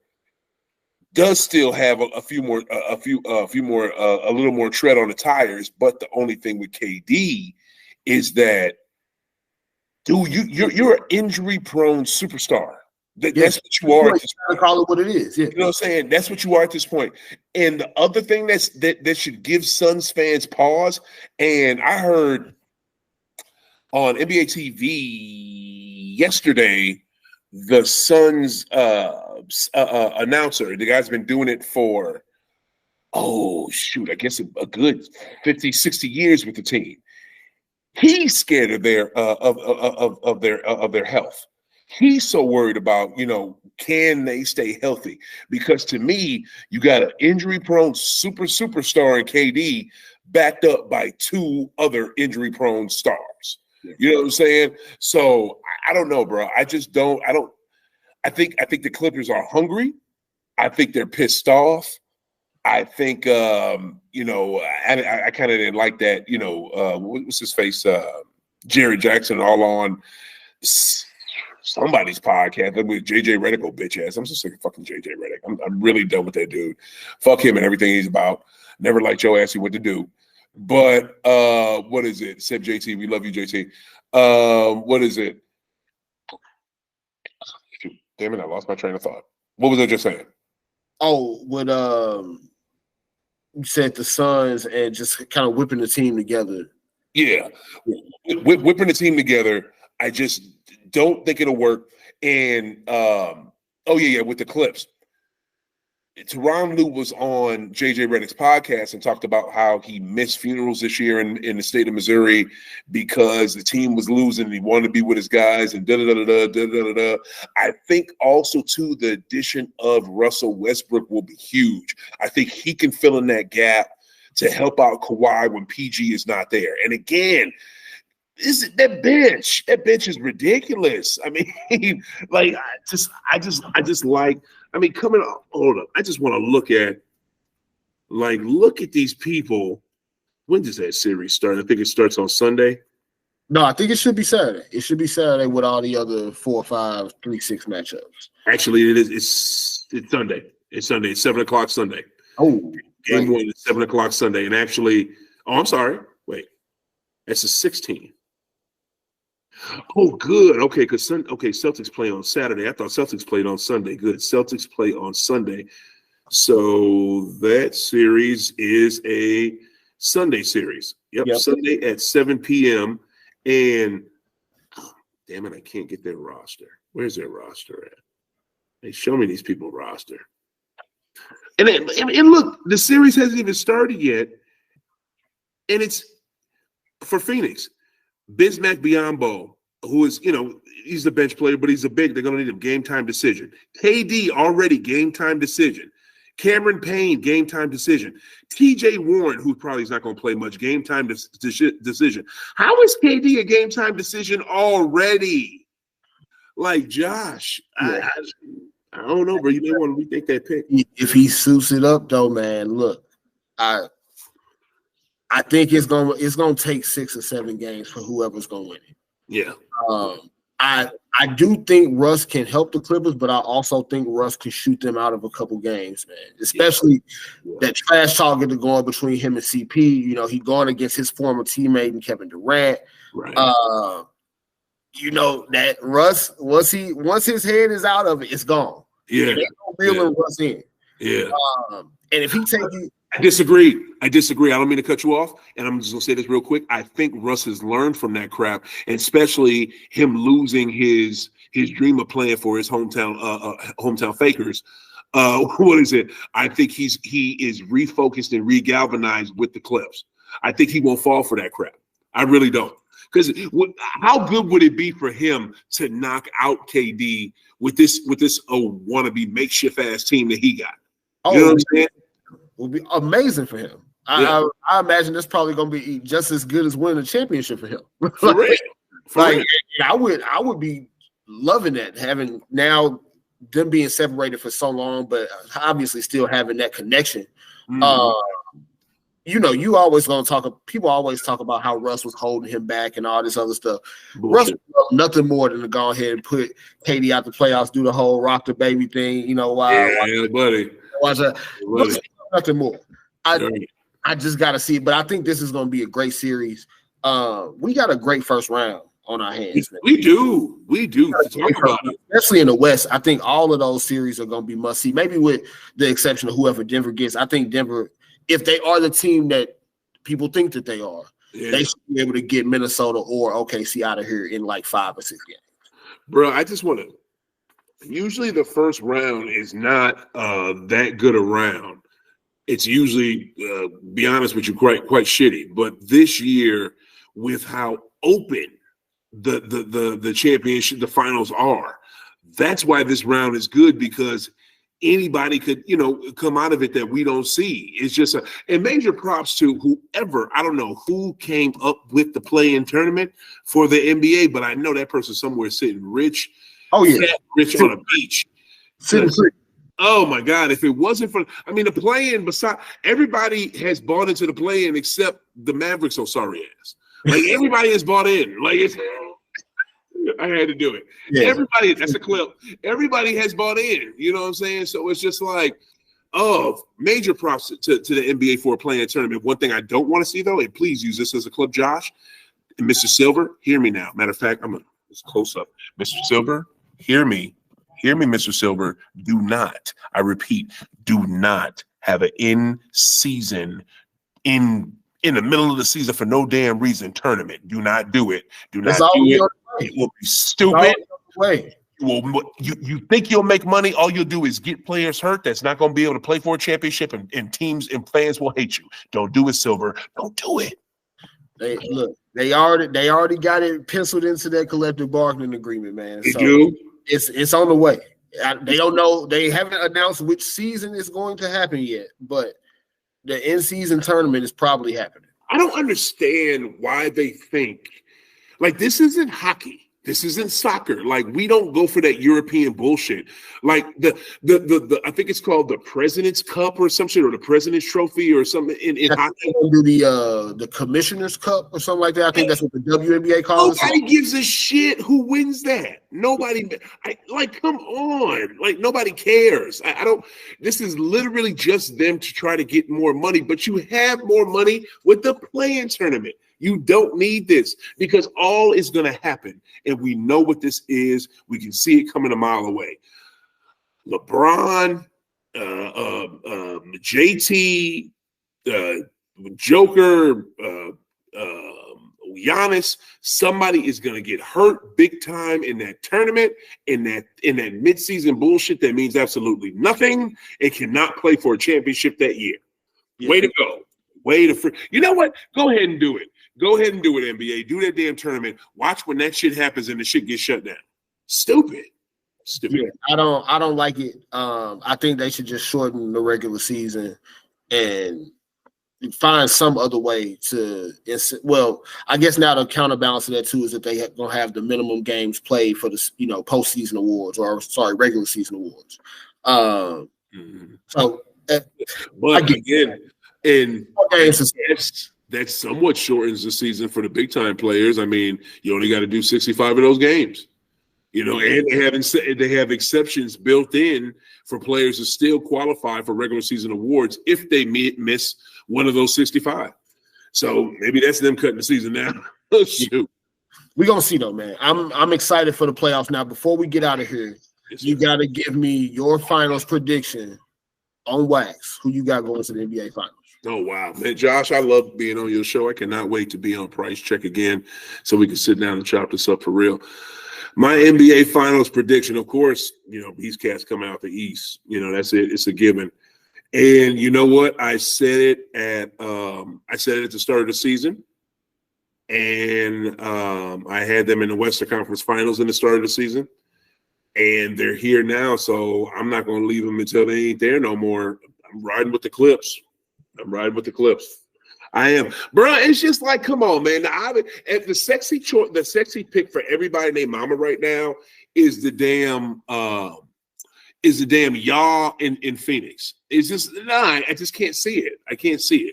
does still have a little more tread on the tires. But the only thing with KD is that, dude, you're an injury-prone superstar. That's what you are. To call it what it is. Yeah. You know what I'm saying? That's what you are at this point. And the other thing that should give Suns fans pause, and I heard on NBA TV yesterday, the Suns announcer, the guy's been doing it for, I guess a good 50, 60 years with the team. He's scared of their health. He's so worried about, can they stay healthy? Because to me, you got an injury-prone superstar in KD backed up by 2 other injury-prone stars. You know what I'm saying? So I don't know, bro. I think the Clippers are hungry. I think they're pissed off. I think, I kind of didn't like that, what's his face? Jerry Jackson all on somebody's podcast. I'm with JJ Redick, bitch ass. I'm so sick of fucking JJ Redick. I'm really done with that dude. Fuck him and everything he's about. Never liked Joe Assey what to do. But what is it? Except JT, we love you, JT. What is it? Shoot, damn it, I lost my train of thought. What was I just saying? Oh, when you said the Suns and just kind of whipping the team together. Yeah, whipping the team together. I just don't think it'll work. And with the Clips. Tyronn Lue was on JJ Redick's podcast and talked about how he missed funerals this year in the state of Missouri because the team was losing and he wanted to be with his guys and da-da-da-da-da-da-da-da. I think also, too, the addition of Russell Westbrook will be huge. I think he can fill in that gap to help out Kawhi when PG is not there. And again, that bench is ridiculous. I mean, like, I just like, coming on, hold up. I just want to look at these people. When does that series start? I think it starts on Sunday. No, I think it should be Saturday. It should be Saturday with all the other 4, 5, 3, 6 matchups. Actually, it is. It's Sunday. It's Sunday. It's 7:00 Sunday. Oh, game 1 is 7:00 Sunday. And actually, I'm sorry. Wait, that's the 16th. Oh, good. Okay, because Celtics play on Saturday. I thought Celtics played on Sunday. Good. Celtics play on Sunday. So that series is a Sunday series. Yep. Sunday at 7 p.m. And damn it, I can't get their roster. Where's their roster at? Hey, show me these people roster. And look, the series hasn't even started yet. And it's for Phoenix. Bismack Biyombo, who is, he's a bench player, but he's they're going to need a game time decision. KD already game time decision. Cameron Payne, game time decision. TJ Warren, who probably is not going to play much, game time decision. How is KD a game time decision already? like Josh. Yeah. I don't know, bro. You may want to rethink that pick. If he suits it up, though, man, look, I think it's gonna take 6 or 7 games for whoever's gonna win it. Yeah. I do think Russ can help the Clippers, but I also think Russ can shoot them out of a couple games, man. Especially that trash talk that's going between him and CP. You know, he going against his former teammate and Kevin Durant. Right. You know that Russ once his head is out of it, it's gone. Yeah. Reeling Russ in. Yeah. And if he take you. I disagree. I don't mean to cut you off, and I'm just gonna say this real quick. I think Russ has learned from that crap, and especially him losing his dream of playing for his hometown Fakers. What is it? I think he is refocused and regalvanized with the Clips. I think he won't fall for that crap. I really don't. Because how good would it be for him to knock out KD with this wannabe makeshift ass team that he got? You know what I'm saying? Would be amazing for him. I imagine that's probably going to be just as good as winning a championship for him. For real. I would be loving that, having now them being separated for so long, but obviously still having that connection. You know, people always talk about how Russ was holding him back and all this other stuff. Bullshit. Russ was nothing more than to go ahead and put KD out the playoffs, do the whole rock the baby thing. You know why? Yeah, buddy. Nothing more. I just got to see it, but I think this is going to be a great series. We got a great first round on our hands. Man. We do. Talk about it. Especially in the West, I think all of those series are going to be must see. Maybe with the exception of whoever Denver gets. I think Denver, if they are the team that people think that they are, they should be able to get Minnesota or OKC out of here in like 5 or 6 games. Bro, I just want to. Usually, the first round is not that good a round. It's usually, be honest with you, quite shitty. But this year, with how open the championship, the finals are, that's why this round is good, because anybody could, come out of it that we don't see. It's just and major props to whoever, I don't know who came up with the play-in tournament for the NBA, but I know that person somewhere sitting rich. Oh yeah, rich on a beach. Sitting free. Oh my God! If it wasn't for, the play-in, everybody has bought into the play-in except the Mavericks. Oh, sorry ass. Like everybody has bought in. Like I had to do it. Yeah. Everybody, that's a clip. Everybody has bought in. You know what I'm saying? So it's just like, major props to the NBA for a play-in tournament. One thing I don't want to see though, and please use this as a clip, Josh and Mr. Silver. Hear me now. Matter of fact, I'm gonna close up. Mr. Silver, hear me. Hear me, Mr. Silver. Do not, I repeat, do not have an in-season, in the middle of the season for no damn reason tournament. Do not do it. Do not do it. It will be stupid. You think you'll make money? All you'll do is get players hurt that's not going to be able to play for a championship, and teams and fans will hate you. Don't do it, Silver. Don't do it. They already got it penciled into their collective bargaining agreement, man. They do. It's on the way. They don't know. They haven't announced which season is going to happen yet, but the in-season tournament is probably happening. I don't understand why they think like this isn't hockey. This isn't soccer. Like we don't go for that European bullshit. Like the I think it's called the President's Cup or some shit, or the President's Trophy or something in hockey. Do the Commissioner's Cup or something like that. I think that's what the WNBA calls it. Nobody gives a shit who wins that. Nobody. Come on. Like nobody cares. I don't. This is literally just them to try to get more money. But you have more money with the play-in tournament. You don't need this because all is going to happen. And we know what this is. We can see it coming a mile away. LeBron, JT, Joker, Giannis, somebody is going to get hurt big time in that tournament, in that midseason bullshit that means absolutely nothing. It cannot play for a championship that year. Yeah. Way to go. You know what? Go ahead and do it. Go ahead and do it, NBA. Do that damn tournament. Watch when that shit happens and the shit gets shut down. Stupid. Yeah, I don't like it. I think they should just shorten the regular season and find some other way to. Well, I guess now the counterbalance to that too is that they gonna have the minimum games played for the postseason awards regular season awards. So, but again, and that somewhat shortens the season for the big time players. I mean, you only got to do 65 of those games. And they have exceptions built in for players to still qualify for regular season awards if they miss one of those 65. So maybe that's them cutting the season down. Shoot. We're gonna see though, man. I'm excited for the playoffs now. Before we get out of here, you got to give me your finals prediction on wax. Who you got going to the NBA Finals? Oh, wow. Man, Josh, I love being on your show. I cannot wait to be on Price Check again so we can sit down and chop this up for real. My NBA Finals prediction, of course, these cats come out the East. That's it. It's a given. And you know what? I said it at the start of the season. And I had them in the Western Conference Finals in the start of the season. And they're here now, so I'm not going to leave them until they ain't there no more. I'm riding with the Clips. I am, bro. It's just like, come on, man. The sexy pick for everybody and their mama right now is the damn y'all in Phoenix. It's just I just can't see it. I can't see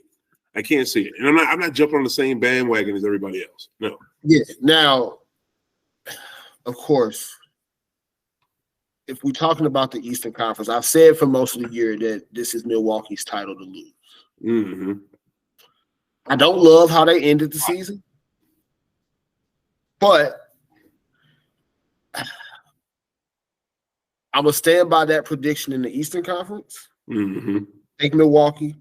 it, and I'm not jumping on the same bandwagon as everybody else. No. Yeah. Now, of course, if we're talking about the Eastern Conference, I've said for most of the year that this is Milwaukee's title to lose. Mm-hmm. I don't love how they ended the season, but I'm going to stand by that prediction in the Eastern Conference. Mm-hmm. Take Milwaukee.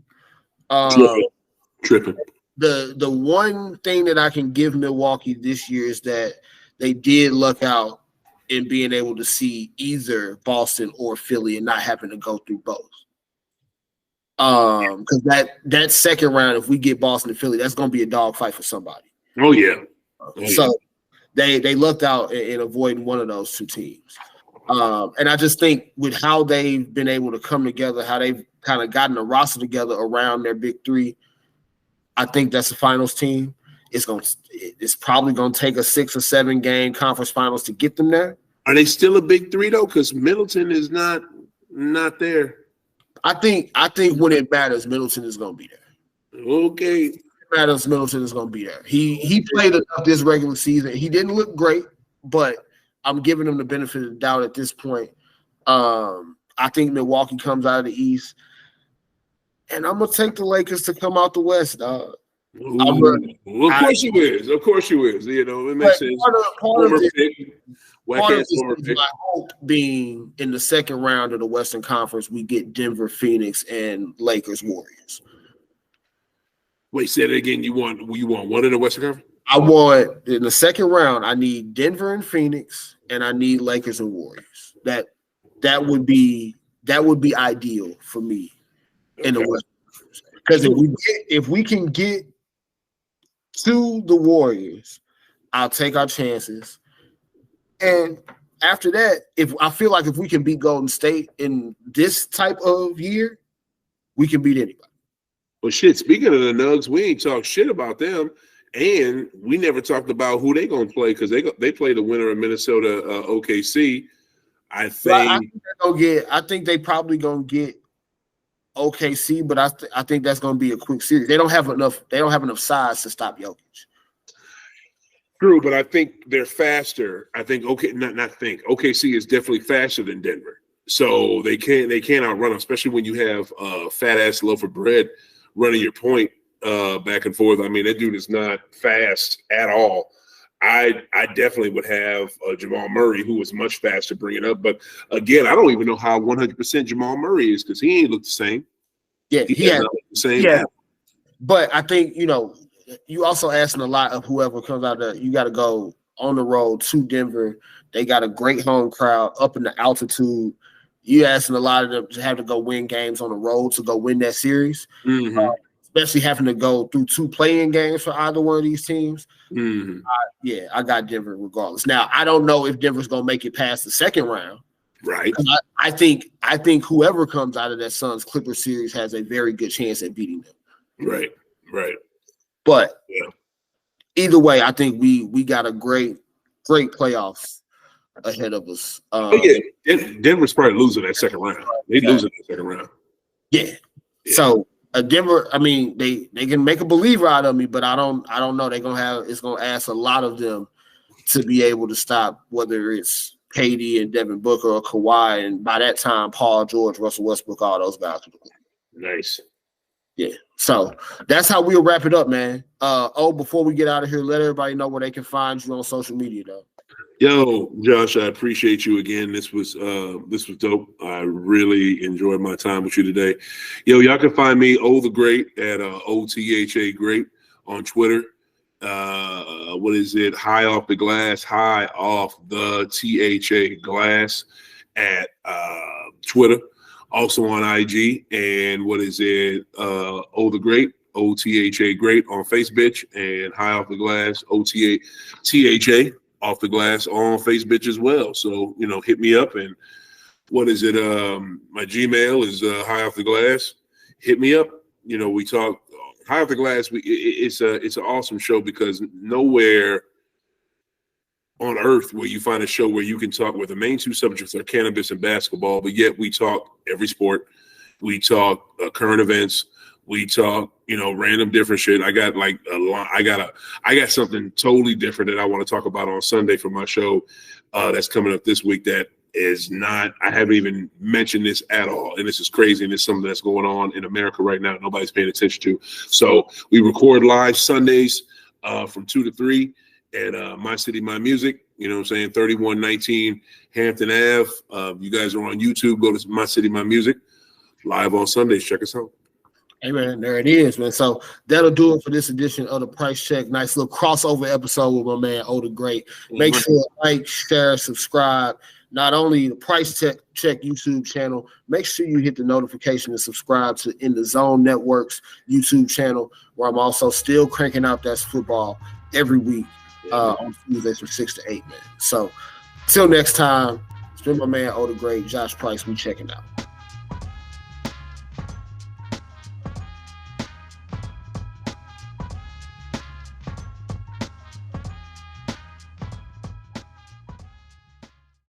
Tripping. The one thing that I can give Milwaukee this year is that they did luck out in being able to see either Boston or Philly and not having to go through both. Because that second round, if we get Boston and Philly, that's going to be a dogfight for somebody. Oh yeah. So they lucked out in avoiding one of those two teams. And I just think with how they've been able to come together, how they've kind of gotten a roster together around their big three, I think that's the finals team. It's probably going to take a 6 or 7 game conference finals to get them there. Are they still a big three though? Because Middleton is not there. I think when it matters, Middleton is going to be there. Okay. When it matters, Middleton is going to be there. He played enough this regular season. He didn't look great, but I'm giving him the benefit of the doubt at this point. I think Milwaukee comes out of the East, and I'm gonna take the Lakers to come out the West, dog. Of course you is. It makes sense. Part of this is my hope being in the second round of the Western Conference, we get Denver, Phoenix, and Lakers, Warriors. Wait, say that again. You want one in the Western Conference? I want in the second round. I need Denver and Phoenix, and I need Lakers and Warriors. That would be ideal for me in the Western Conference. Because if we can get to the Warriors, I'll take our chances. And after that, if we can beat Golden State in this type of year, we can beat anybody. Well, shit, speaking of the Nugs, we ain't talked shit about them. And we never talked about who they going to play because they play the winner of Minnesota OKC. I think they probably going to get OKC, but I think that's going to be a quick series. They don't have enough size to stop Jokic. True, but I think they're faster. I think OKC is definitely faster than Denver, so they can't outrun them, especially when you have a fat ass loaf of bread running your point back and forth. I mean, that dude is not fast at all. I definitely would have Jamal Murray, who was much faster bringing up. But again, I don't even know how 100% Jamal Murray is because he ain't look the same. Yeah, he not look the same. Yeah, but I think you also asking a lot of whoever comes out there. You got to go on the road to Denver. They got a great home crowd up in the altitude. You asking a lot of them to have to go win games on the road to go win that series. Mm-hmm. Especially having to go through 2 playing games for either one of these teams. Mm-hmm. I got Denver regardless. Now, I don't know if Denver's going to make it past the second round. Right. I think whoever comes out of that Suns Clippers series has a very good chance at beating them. Right. But either way, I think we got a great playoffs ahead of us. Denver's probably losing that second round. They losing that second round. Yeah. So Denver, I mean, they can make a believer out of me, but I don't know. It's gonna ask a lot of them to be able to stop whether it's KD and Devin Booker or Kawhi, and by that time, Paul George, Russell Westbrook, all those guys. Nice. Yeah. So that's how we'll wrap it up, man. Before we get out of here, let everybody know where they can find you on social media, though. Yo, Josh, I appreciate you again. This was dope. I really enjoyed my time with you today. Yo, y'all can find me the Great at OTHA Great on Twitter. What is it? High off the glass, high off the THA glass at Twitter. Also on IG, and what is it? The Great, OTHA Great on Facebook, and High Off the Glass, THA Off the Glass on Facebook as well. So, hit me up, and what is it? My Gmail is High Off the Glass. Hit me up. We talk High Off the Glass. It's an awesome show because nowhere on earth where you find a show where you can talk where the main two subjects are cannabis and basketball, but yet we talk every sport. We talk current events. We talk, random different shit. I got like a lot. I got something totally different that I want to talk about on Sunday for my show that's coming up this week. That is not. I haven't even mentioned this at all, and this is crazy. And it's something that's going on in America right now. Nobody's paying attention to. So we record live Sundays from 2 to 3. At My City, My Music, 3119 Hampton Ave. You guys are on YouTube. Go to My City, My Music. Live on Sundays. Check us out. Hey, man, there it is, man. So that'll do it for this edition of the Price Check. Nice little crossover episode with my man, the Great. Make sure to like, share, subscribe. Not only the Price Check YouTube channel, make sure you hit the notification and subscribe to In the Zone Network's YouTube channel, where I'm also still cranking out that football every week. On Tuesdays from 6 to 8, man. So, till next time, it's been my man, the Great, Josh Price. We checking out.